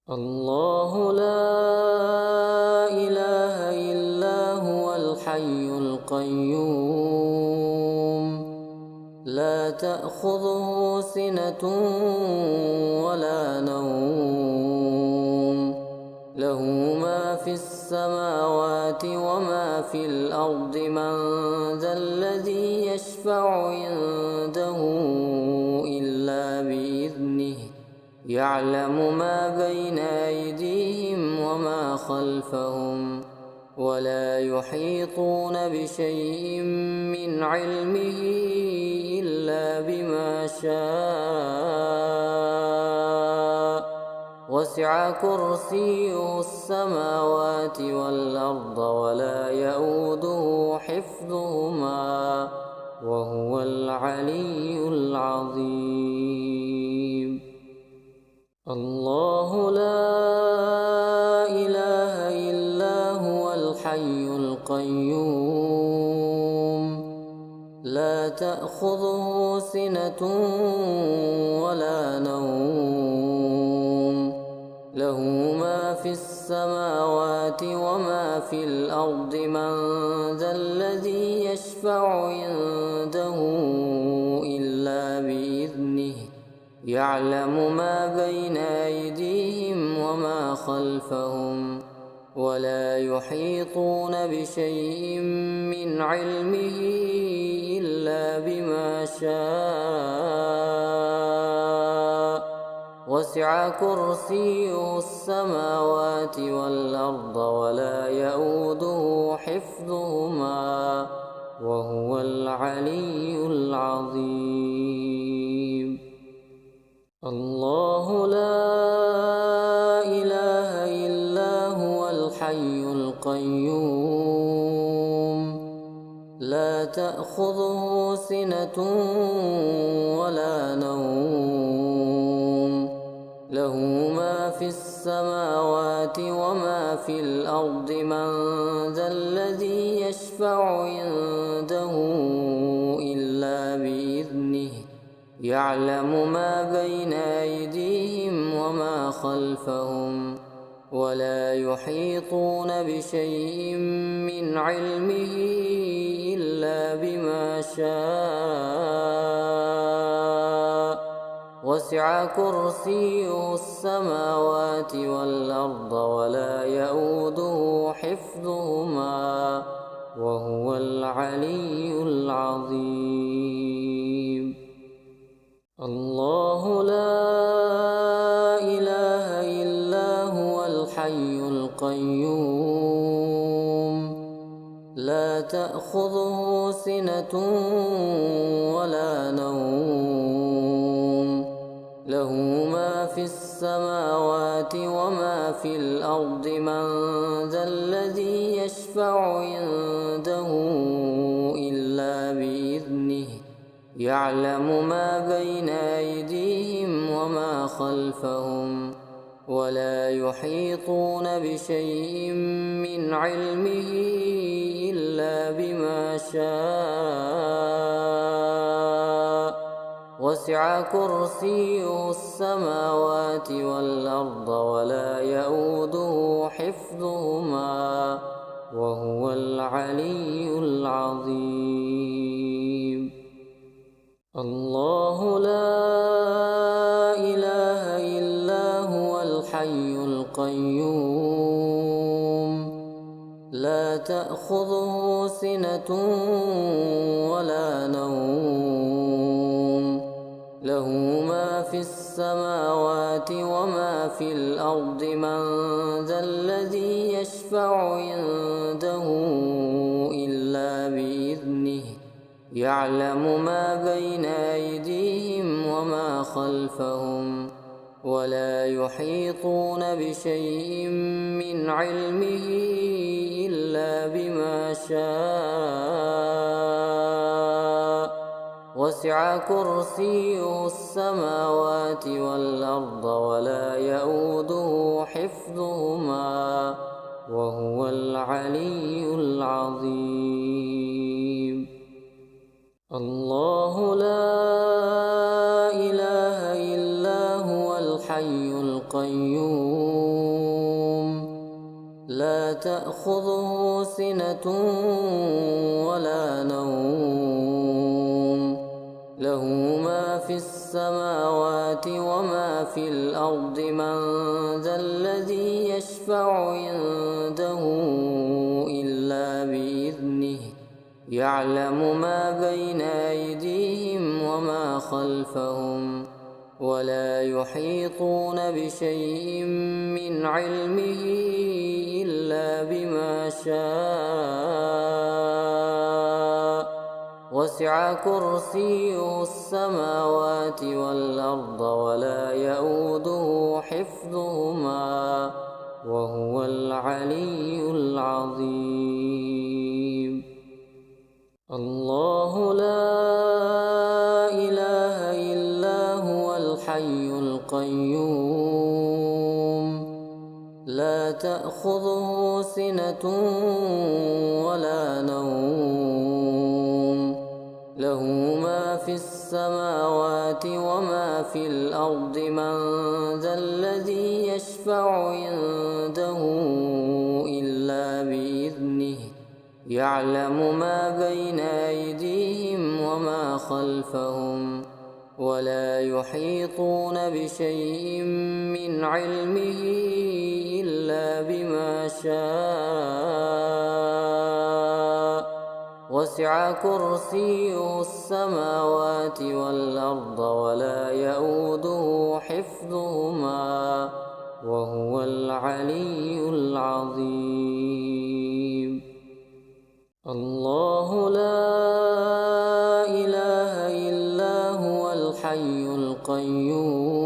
الله لا إله إلا هو الحي القيوم لا تأخذه سنة ولا نوم له ما في السماوات وما في الأرض من ذا الذي يشفع عنده إلا بإذنه يعلم ما بين أيديهم وما خلفهم ولا يحيطون بشيء من علمه إلا بما شاء وسع وسع كرسيه السماوات والأرض ولا يئوده حفظهما وهو العلي العظيم. الله لا إله إلا هو الحي القيوم لا تأخذه سنة ولا نوم له ما في السماوات وما في الأرض من ذا الذي يشفع عنده إلا بإذنه يعلم ما بين أيديهم وما خلفهم ولا يحيطون بشيء من علمه إلا بما شاء وسع كرسيه السماوات والأرض ولا يئوده حفظهما وهو العلي العظيم. الله لا إله إلا هو الحي القيوم لا تأخذه سنة ولا نوم له ما في السماوات وما في الأرض من ذا الذي يشفع عنده إلا بإذنه يعلم ما بين أيديهم وما خلفهم ولا يحيطون بشيء من علمه إلا بما شاء وسع كرسيه السماوات والأرض ولا يئوده حفظهما وهو العلي العظيم. الله لا إله إلا هو الحي القيوم لا تأخذه سنة ولا نوم له ما في السماوات وما في الأرض من ذا الذي يشفع عنده إلا بإذنه يعلم ما بين أيديهم وما خلفهم ولا يحيطون بشيء من علمه إلا بما شاء وسع كرسيه السماوات والأرض ولا يئوده حفظهما وهو العلي العظيم. الله لا إله إلا هو الحي القيوم لا تأخذه سنة ولا نوم له ما في السماوات وما في الأرض من ذا الذي يشفع عنده إلا بإذنه يعلم ما بين أيديهم وما خلفهم ولا يحيطون بشيء من علمه إلا بما شاء وسع كرسيه السماوات والأرض ولا يئوده حفظهما وهو العلي العظيم. الله لا إله إلا هو الحي القيوم لا تأخذه سنة ولا نوم له ما في السماوات وما في الأرض من ذا الذي يشفع عنده إلا بإذنه يعلم ما بين أيديهم وما خلفهم ولا يحيطون بشيء من علمه إلا بما شاء وسع كرسيه السماوات والأرض ولا يئوده حفظهما وهو العلي العظيم. الله لا إله إلا هو الحي القيوم لا تأخذه سنة ولا نوم له ما في السماوات وما في الأرض من ذا الذي يشفع عنده إلا بإذنه يعلم ما بين أيديهم وما خلفهم ولا يحيطون بشيء من علمه إلا بما شاء وسع كرسيه السماوات والأرض ولا يئوده حفظهما وهو العلي العظيم. الله لا إله إلا هو الحي القيوم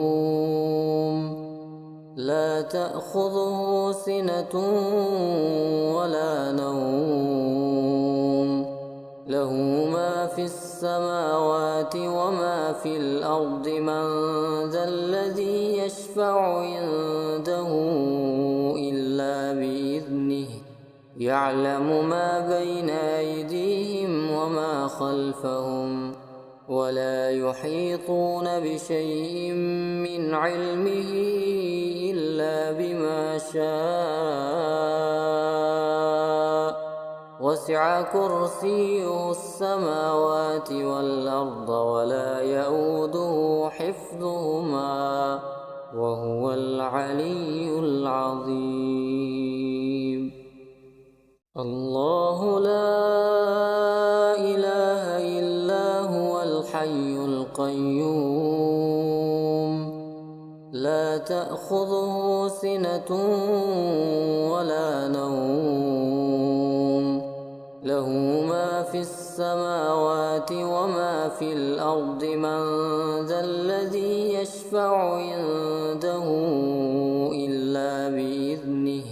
لا تأخذه سنة ولا نوم له ما في السماوات وما في الأرض من ذا الذي يشفع عنده إلا بإذنه يعلم ما بين أيديهم وما خلفهم ولا يحيطون بشيء من علمه إلا بما شاء وسع كرسيه السماوات والأرض ولا يئوده حفظهما وهو العلي العظيم. الله لا إله إلا هو الحي القيوم لا تأخذه سنة ولا نوم له ما في السماوات وما في الأرض من ذا الذي يشفع عنده إلا بإذنه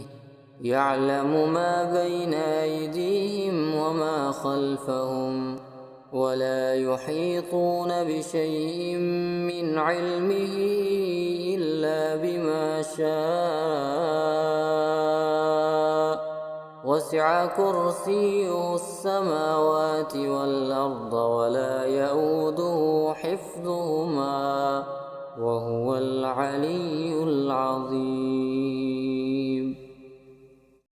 يعلم ما بين أيديهم وما خلفهم ولا يحيطون بشيء من علمه إلا بما شاء وسع كرسيه السماوات والأرض ولا يئوده حفظهما وهو العلي العظيم.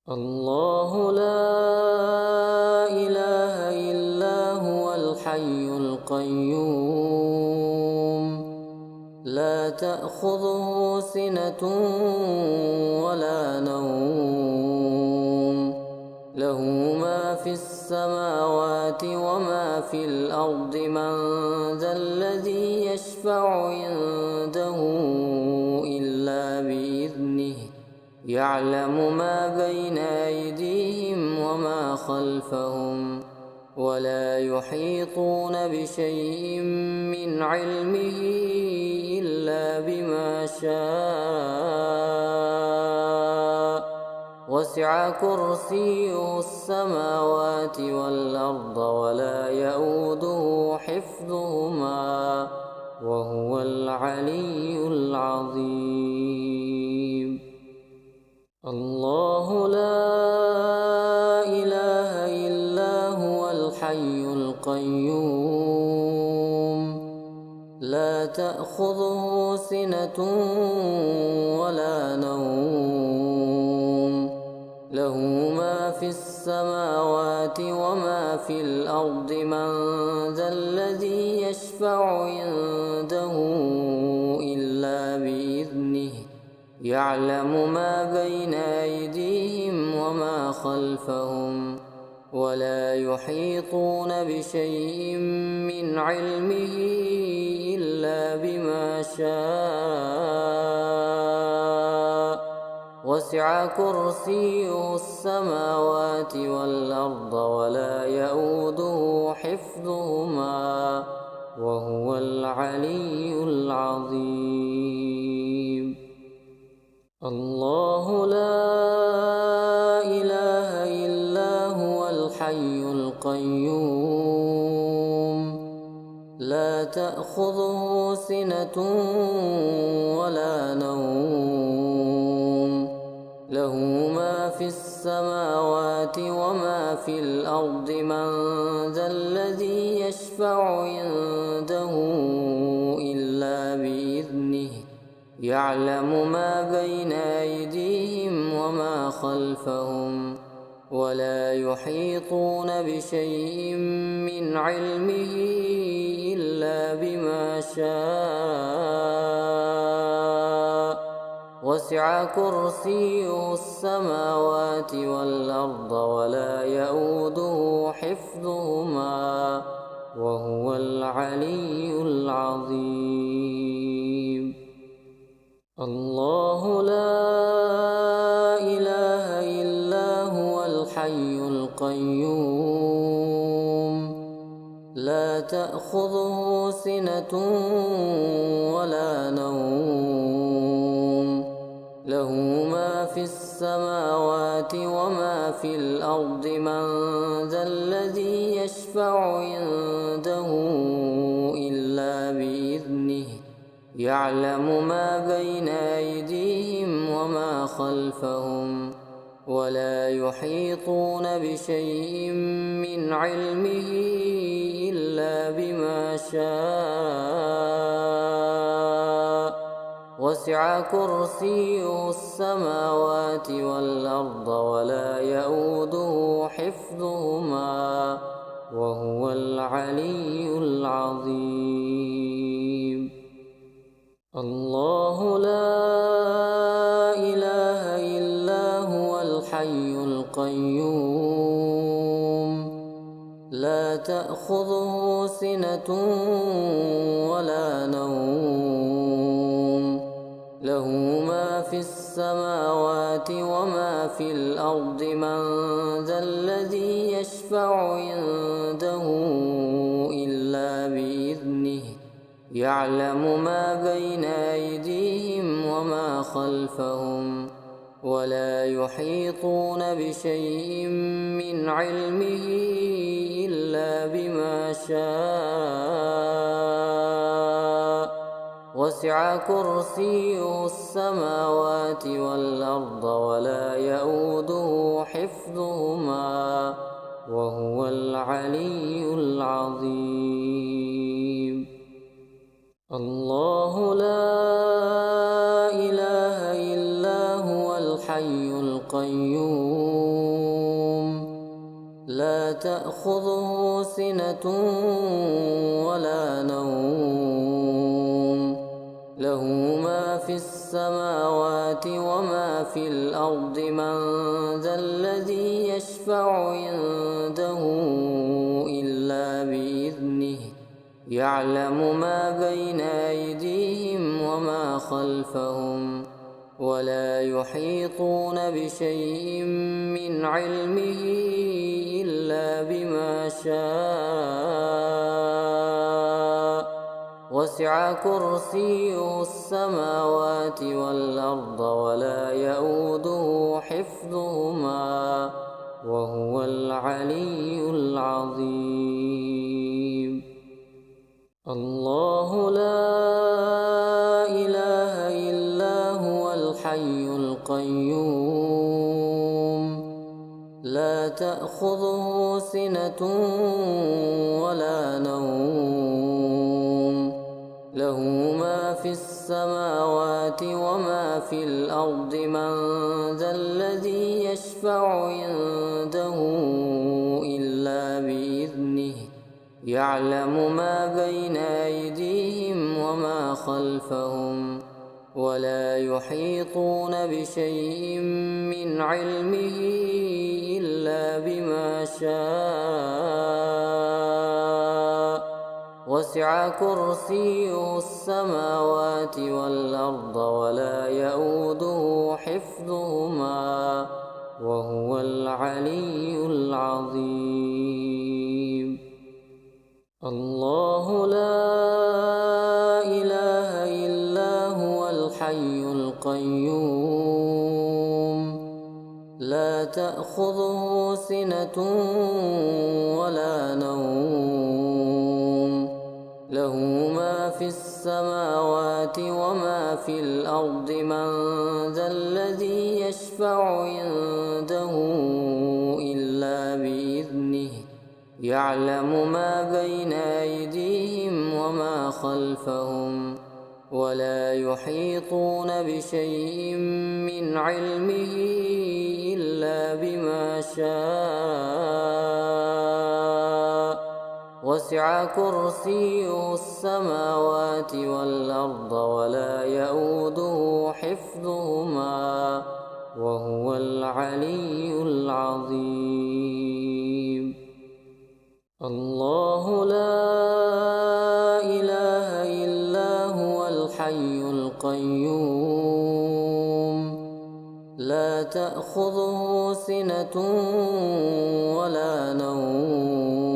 الله لا إله إلا هو الحي القيوم لا تأخذه سنة ولا نوم له ما في السماوات وما في الأرض من ذا الذي يشفع عنده إلا بإذنه يعلم ما بين أيديهم وما خلفهم ولا يحيطون بشيء من علمه إلا بما شاء وسع كرسيه السماوات والأرض ولا يئوده حفظهما وهو العلي العظيم. الله لا إله إلا هو الحي القيوم لا تأخذه سنة ولا نوم له ما في السماوات وما في الأرض من ذا الذي يشفع عنده إلا بإذنه يعلم ما بين أيديهم وما خلفهم ولا يحيطون بشيء من علمه إلا بما شاء وسع كرسيه السماوات والأرض ولا يئوده حفظهما حفظهما وهو العلي العظيم. الله لا إله إلا هو الحي القيوم لا تأخذه سنة ولا نوم له ما في السماوات وما في الأرض من ذا الذي يشفع عنده إلا بإذنه يعلم ما بين أيديهم وما خلفهم ولا يحيطون بشيء من علمه إلا بما شاء وسع كرسيه السماوات والأرض ولا يئوده حفظهما وهو العلي العظيم. الله لا إله إلا هو الحي القيوم لا تأخذه سنة ولا نوم له ما في السماوات وما في الأرض من ذا الذي يشفع عنده إلا بإذنه يعلم ما بين أيديهم وما خلفهم ولا يحيطون بشيء من علمه إلا بما شاء وسع كرسيه السماوات والأرض ولا يئوده حفظهما وهو العلي العظيم. الله لا إله إلا هو الحي القيوم لا تأخذه سنة ولا نوم له ما في السماوات وما في الأرض من ذا الذي يشفع عنده إلا بإذنه يعلم ما بين أيديهم وما خلفهم ولا يحيطون بشيء من علمه إلا بما شاء وسع كرسيه السماوات والأرض ولا يئوده حفظهما وهو العلي العظيم. الله لا إله إلا هو الحي القيوم لا تأخذه سنة ولا نوم له ما في السماوات وما في الأرض من ذا الذي يشفع عنده إلا بإذنه يعلم ما بين أيديهم وما خلفهم ولا يحيطون بشيء من علمه إلا بما شاء وسع كرسيه السماوات والأرض ولا يئوده حفظهما وهو العلي العظيم. الله لا إله إلا هو الحي القيوم لا تأخذه سنة ولا نوم له ما في السماوات وما في الأرض من ذا الذي يشفع عنده إلا بإذنه يعلم ما بين أيديهم وما خلفهم ولا يحيطون بشيء من علمه إلا بما شاء وسع كرسيه السماوات والأرض ولا يئوده حفظهما وهو العلي العظيم. الله لا إله إلا هو الحي القيوم لا تأخذه سنة ولا نوم له ما في السماوات وما في الأرض من ذا الذي يشفع عنده إلا بإذنه يعلم ما بين أيديهم وما خلفهم ولا يحيطون بشيء من علمه إلا بما شاء وسع كرسيه السماوات والأرض ولا يئوده حفظهما وهو العلي العظيم. الله لا إله إلا هو الحي القيوم لا تأخذه سنة ولا نوم له ما في السماوات وما في الأرض من ذا الذي يشفع عنده إلا بإذنه يعلم ما بين أيديهم وما خلفهم ولا يحيطون بشيء من علمه إلا بما شاء وسع كرسيه السماوات والأرض ولا يئوده حفظهما وهو العلي العظيم الله لا إله إلا هو الحي القيوم لا تأخذه سنة ولا نوم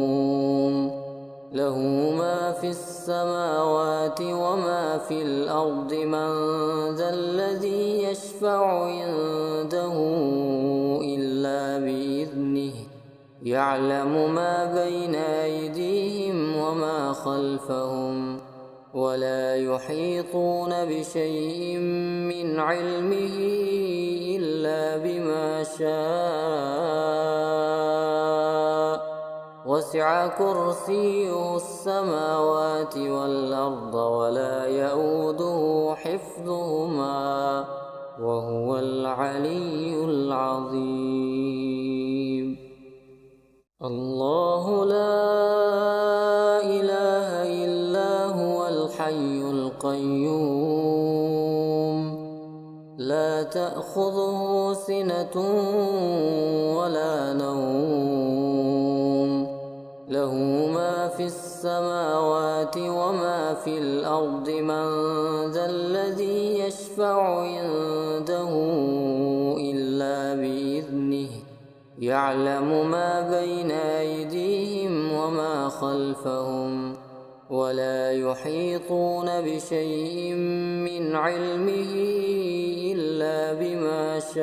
له ما في السماوات وما في الأرض من ذا الذي يشفع عنده إلا بإذنه يعلم ما بين أيديهم وما خلفهم ولا يحيطون بشيء من علمه إلا بما شاء وسع كرسيه السماوات والأرض ولا يئوده حفظهما وهو العلي العظيم الله لا إله إلا هو الحي القيوم لا تأخذه سنة ولا نوم له ما في السماوات وما في الأرض من ذا الذي يشفع عنده إلا بإذنه يعلم ما بين أيديهم وما خلفهم ولا يحيطون بشيء من علمه إلا بما شاء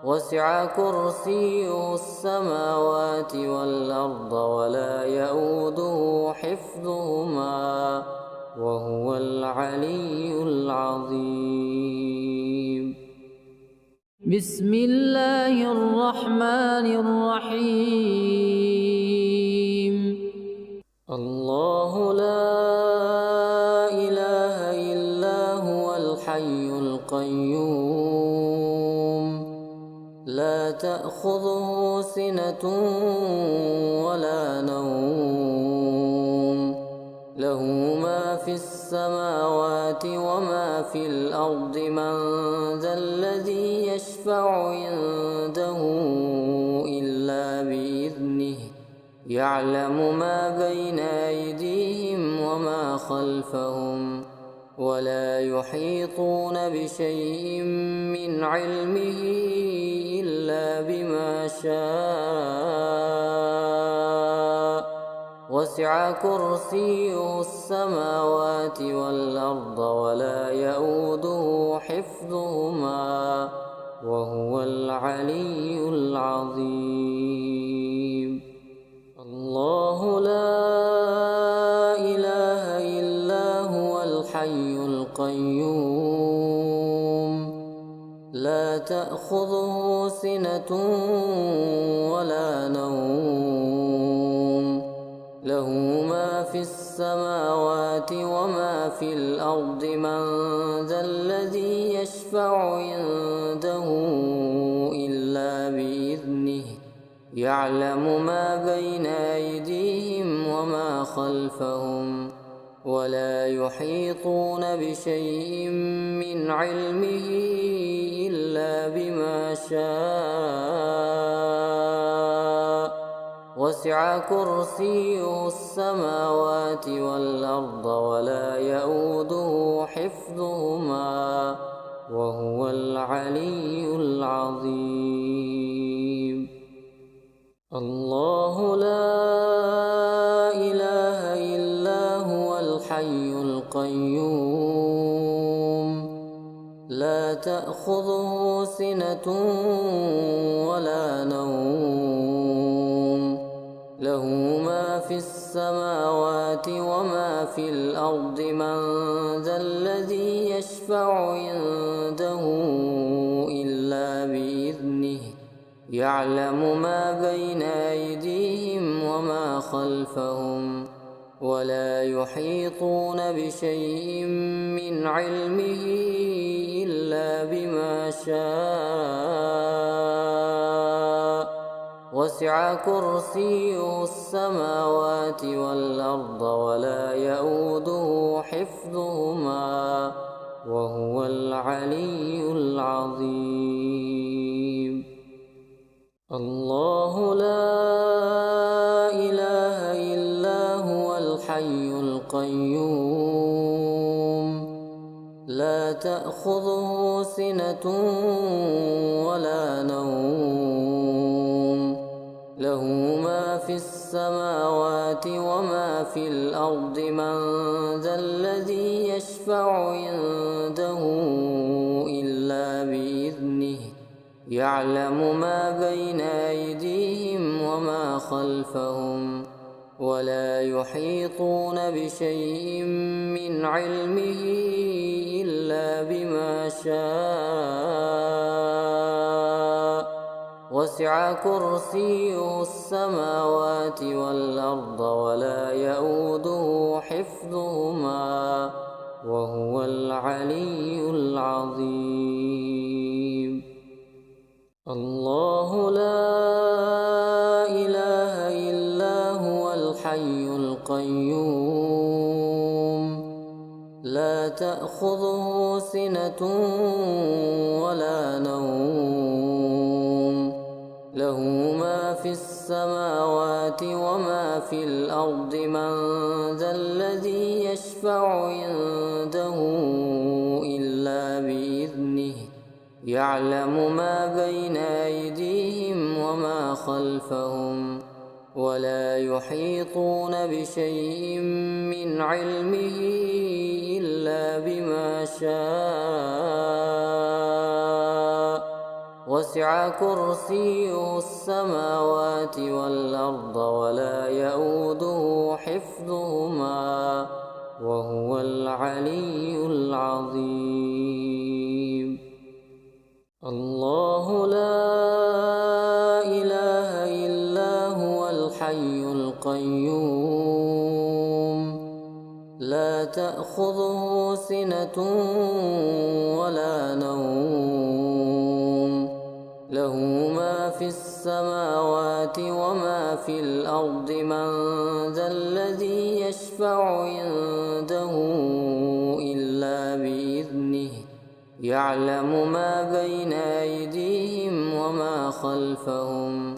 وسع كرسيه السماوات والأرض ولا يئوده حفظهما وهو العلي العظيم بسم الله الرحمن الرحيم الله لا إله إلا هو الحي القيوم لا تأخذه سنة ولا نوم له ما في السماوات وما في الأرض من ذا الذي يشفع عنده إلا بإذنه يعلم ما بين أيديهم وما خلفهم ولا يحيطون بشيء من علمه إلا بما شاء وسع كرسيه السماوات والأرض ولا يئوده حفظهما وهو العلي العظيم الله لا إله إلا هو الحي القيوم لا تأخذه سنة ولا نوم له ما في السماوات وما في الأرض من ذا الذي يشفع عنده إلا بإذنه يعلم ما بين أيديهم وما خلفهم ولا يحيطون بشيء من علمه إلا بما شاء وسع كرسيه السماوات والأرض ولا يئوده حفظهما وهو العلي العظيم الله لا إله إلا هو الحي القيوم لا تأخذه سنة ولا نوم له ما في السماوات وما في الأرض من ذا الذي يشفع عنده إلا بإذنه يعلم ما بين أيديهم وما خلفهم ولا يحيطون بشيء من علمه إلا بما شاء وسع كرسيه السماوات والأرض ولا يئوده حفظهما وهو العلي العظيم الله لا إله إلا هو الحي القيوم لا تأخذه سنة ولا نوم له ما في السماوات وما في الأرض من ذا الذي يشفع عنده إلا بإذنه يعلم ما بين أيديهم وما خلفهم ولا يحيطون بشيء من علمه إلا بما شاء وسع كرسيه السماوات والأرض ولا يئوده حفظهما وهو العلي العظيم الله لا إله إلا هو الحي القيوم لا تأخذه سنة ولا نوم له ما في السماوات وما في الأرض من ذا الذي يشفع عنده إلا بإذنه يعلم ما بين أيديهم وما خلفهم ولا يحيطون بشيء من علمه إلا بما شاء وسع كرسيه السماوات والأرض ولا يئوده حفظهما وهو العلي العظيم الله لا إله إلا هو الحي القيوم لا تأخذه سنة ولا نوم له ما في السماوات وما في الأرض من ذا الذي يشفع عنده إلا بإذنه يعلم ما بين أيديهم وما خلفهم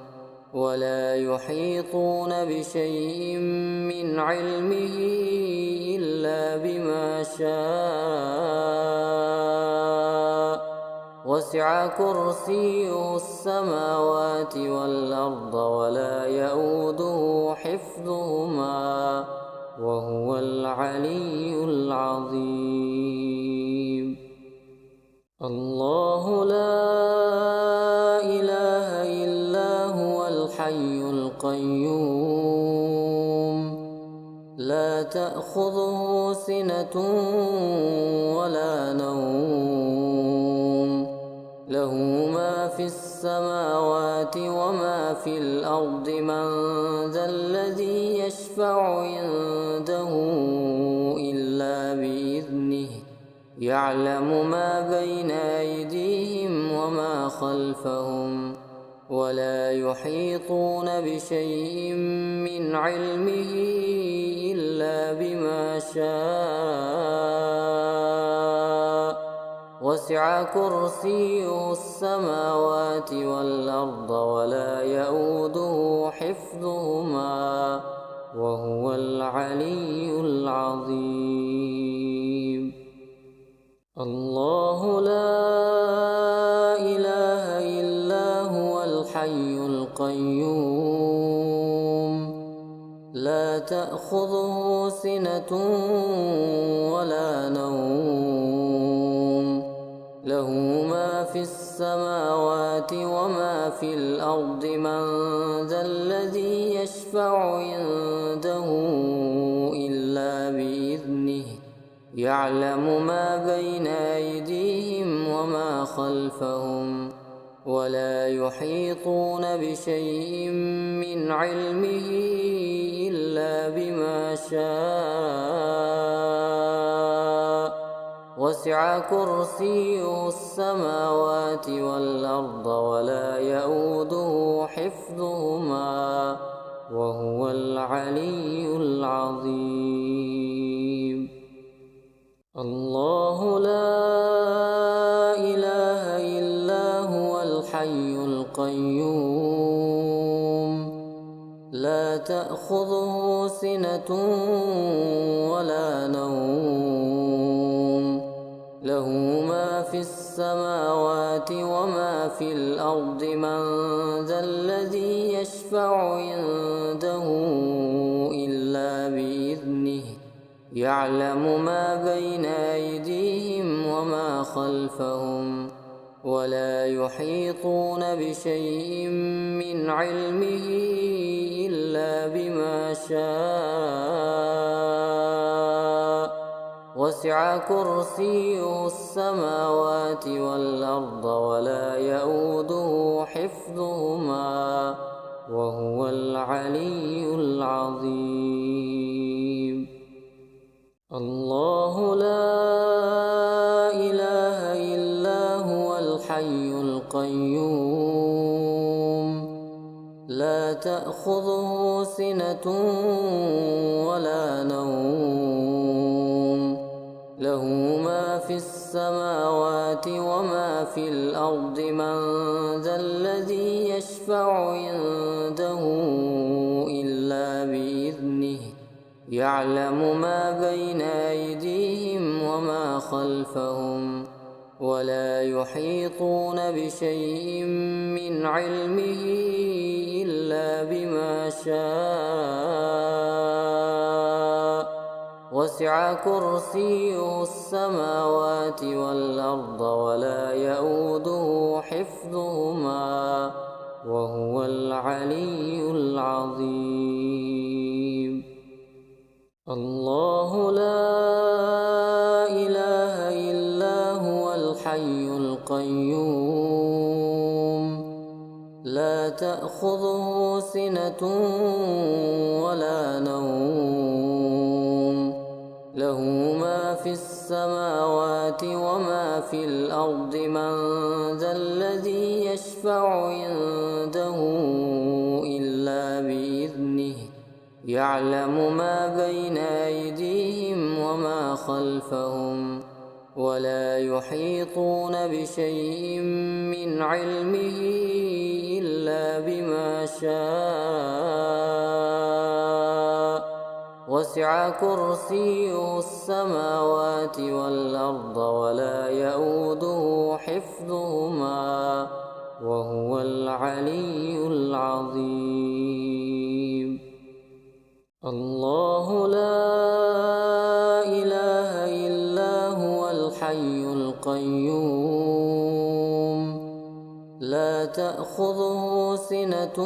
ولا يحيطون بشيء من علمه إلا بما شاء وسع كرسيه السماوات والأرض ولا يئوده حفظهما وهو العلي العظيم الله لا إله إلا هو الحي القيوم لا تأخذه سنة ولا نوم له ما في السماوات وما في الأرض من ذا الذي يشفع عنده إلا بإذنه يعلم ما بين أيديهم وما خلفهم ولا يحيطون بشيء من علمه إلا بما شاء وسع كرسيه السماوات والأرض ولا يئوده حفظهما وهو العلي العظيم الله لا إله إلا هو الحي القيوم لا تأخذه سنة ولا نوم له ما في السماوات وما في الأرض من ذا الذي يشفع عنده إلا بإذنه يعلم ما بين أيديهم وما خلفهم ولا يحيطون بشيء من علمه إلا بما شاء وسع كرسيه السماوات والأرض ولا يئوده حفظهما وهو العلي العظيم الله لا إله إلا هو الحي القيوم لا تأخذه سنة ولا نوم له ما في السماوات وما في الأرض من ذا الذي يشفع عنده إلا بإذنه يعلم ما بين أيديهم وما خلفهم ولا يحيطون بشيء من علمه إلا بما شاء وسع كرسيه السماوات والأرض ولا يئوده حفظهما وهو العلي العظيم الله لا إله إلا هو الحي القيوم لا تأخذه سنة ولا نوم له ما في السماوات وما في الأرض من ذا الذي يشفع عنده إلا بإذنه يعلم ما بين أيديهم وما خلفهم ولا يحيطون بشيء من علمه إلا بما شاء وسع كرسيه السماوات والأرض ولا يئوده حفظهما وهو العلي العظيم الله لا إله إلا هو الحي القيوم لا تأخذه سنة ولا نوم له ما في السماوات وما في الأرض من ذا الذي يشفع عنده إلا بإذنه يعلم ما بين أيديهم وما خلفهم ولا يحيطون بشيء من علمه إلا بما شاء وسع كرسيه السماوات والأرض ولا يئوده حفظهما وهو العلي العظيم الله لا إله إلا هو الحي القيوم لا تأخذه سنة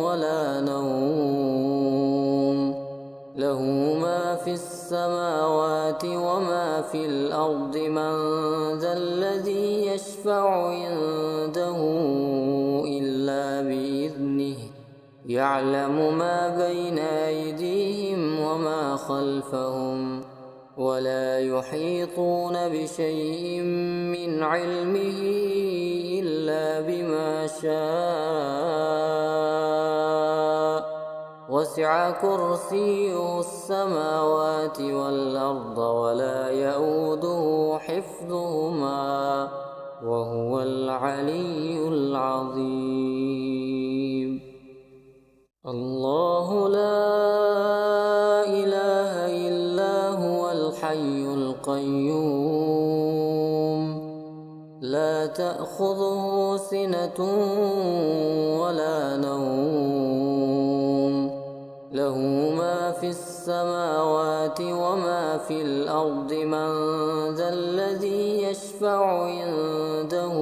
ولا نوم له ما في السماوات وما في الأرض من ذا الذي يشفع عنده إلا بإذنه يعلم ما بين أيديهم وما خلفهم ولا يحيطون بشيء من علمه إلا بما شاء وسع كرسيه السماوات والأرض ولا يئوده حفظهما وهو العلي العظيم الله لا إله إلا هو الحي القيوم لا تأخذه سنة ولا نوم في السماوات وما في الأرض من ذا الذي يشفع عنده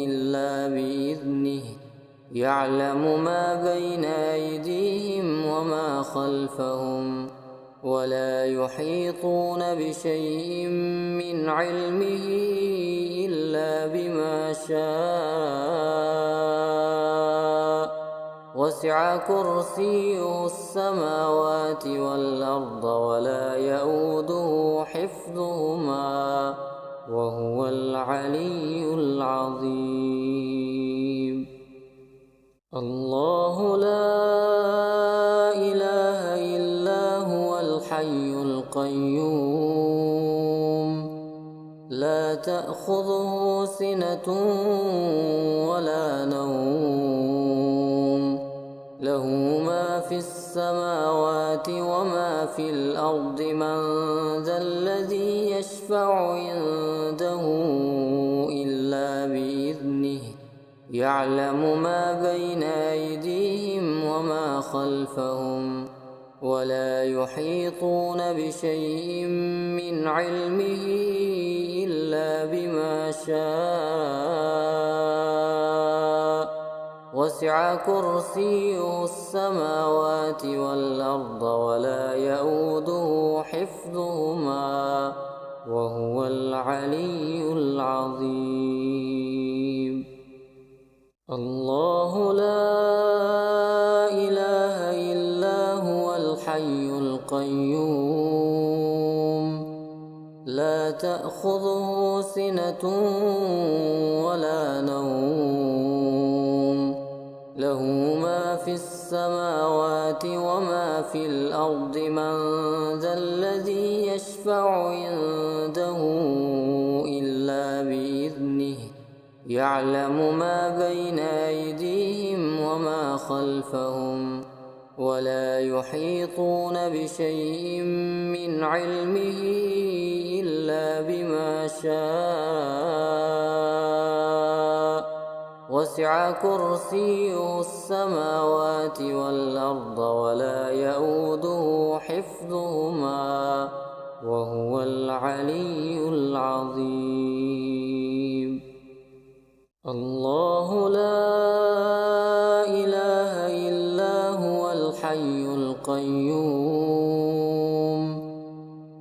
إلا بإذنه يعلم ما بين أيديهم وما خلفهم ولا يحيطون بشيء من علمه إلا بما شاء وسع كرسيه السماوات والأرض ولا يئوده حفظهما وهو العلي العظيم. الله لا إله إلا هو الحي القيوم لا تأخذه سنة ولا نوم له ما في السماوات وما في الأرض من ذا الذي يشفع عنده إلا بإذنه يعلم ما بين أيديهم وما خلفهم ولا يحيطون بشيء من علمه إلا بما شاء وسع كرسيه السماوات والأرض ولا يئوده حفظهما وهو العلي العظيم. الله لا إله إلا هو الحي القيوم لا تأخذه سنة ولا نوم له ما في السماوات وما في الأرض من ذا الذي يشفع عنده إلا بإذنه يعلم ما بين أيديهم وما خلفهم ولا يحيطون بشيء من علمه إلا بما شاء وسع كرسيه السماوات والأرض ولا يئوده حفظهما وهو العلي العظيم. الله لا إله إلا هو الحي القيوم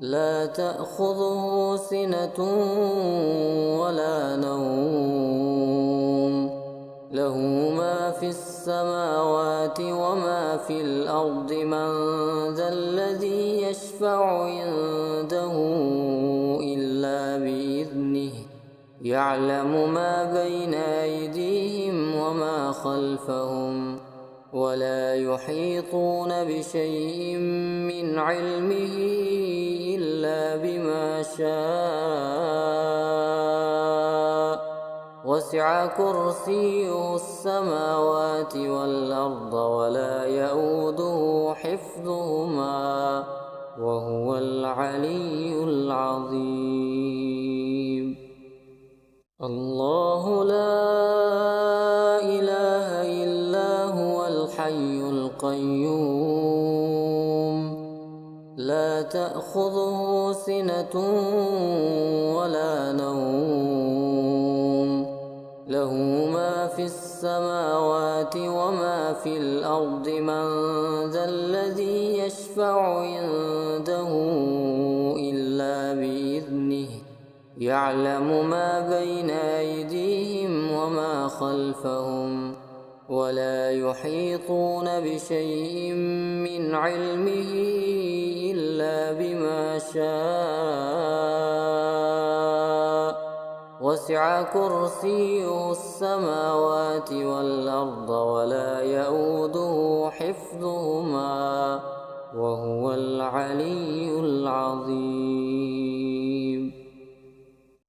لا تأخذه سنة ولا نوم له ما في السماوات وما في الأرض من ذا الذي يشفع عنده إلا بإذنه يعلم ما بين أيديهم وما خلفهم ولا يحيطون بشيء من علمه إلا بما شاء وسع كرسيه السماوات والأرض ولا يئوده حفظهما وهو العلي العظيم. الله لا إله إلا هو الحي القيوم لا تأخذه سنة ولا نوم له ما في السماوات وما في الأرض من ذا الذي يشفع عنده إلا بإذنه يعلم ما بين أيديهم وما خلفهم ولا يحيطون بشيء من علمه إلا بما شاء وسع كرسيه السماوات والأرض ولا يئوده حفظهما وهو العلي العظيم.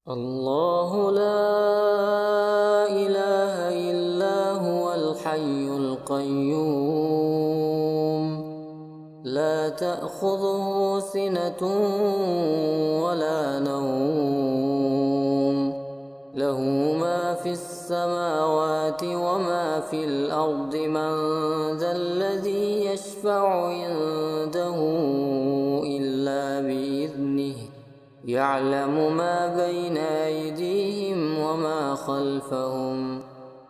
الله لا إله إلا هو الحي القيوم لا تأخذه سنة ولا نوم له ما في السماوات وما في الأرض من ذا الذي يشفع عنده يعلم ما بين أيديهم وما خلفهم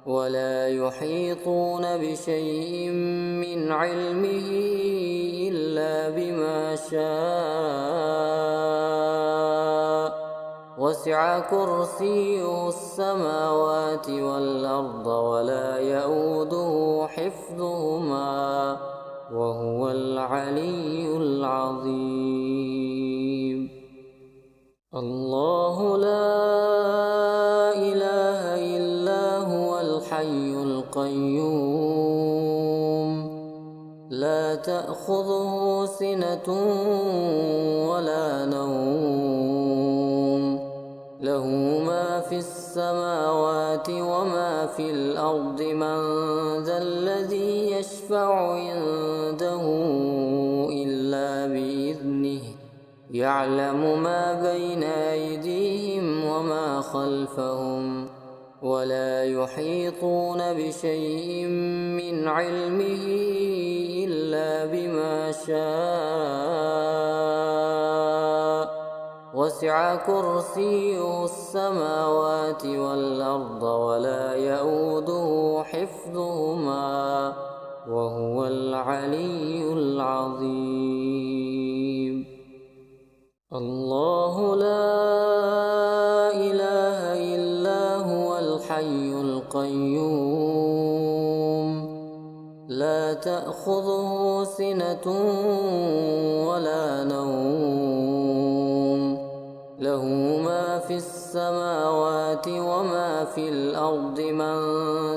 ولا يحيطون بشيء من علمه إلا بما شاء وسع كرسيه السماوات والأرض ولا يئوده حفظهما وهو العلي العظيم. الله لا إله إلا هو الحي القيوم لا تأخذه سنة ولا نوم له ما في السماوات وما في الأرض من ذا الذي يشفع عنده إلا بإذنه يعلم ما بين أيديهم وما خلفهم ولا يحيطون بشيء من علمه إلا بما شاء وسع كرسيه السماوات والأرض ولا يئوده حفظهما وهو العلي العظيم. الله لا إله إلا هو الحي القيوم لا تأخذه سنة ولا نوم له ما في السماوات وما في الأرض من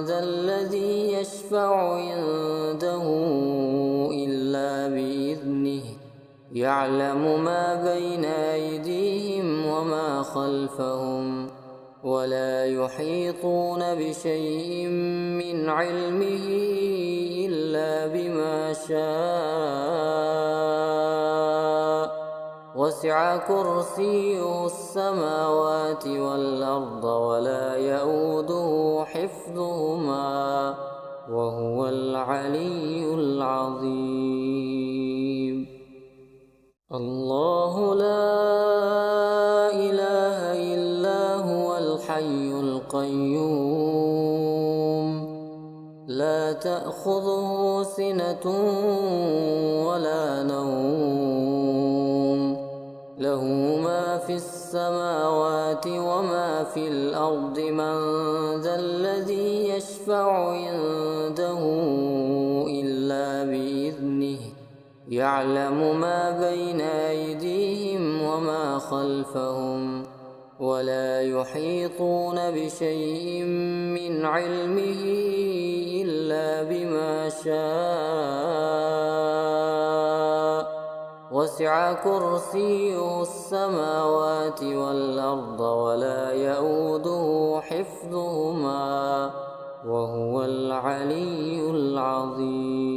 ذا الذي يشفع عنده إلا بإذنه يعلم ما بين أيديهم وما خلفهم ولا يحيطون بشيء من علمه إلا بما شاء وسع كرسيه السماوات والأرض ولا يئوده حفظهما وهو العلي العظيم. الله لا إله إلا هو الحي القيوم لا تأخذه سنة ولا نوم له ما في السماوات وما في الأرض من ذا الذي يشفع عنده إلا بإذنه يعلم ما بين أيديهم وما خلفهم ولا يحيطون بشيء من علمه إلا بما شاء وسع كرسيه السماوات والأرض ولا يئوده حفظهما وهو العلي العظيم.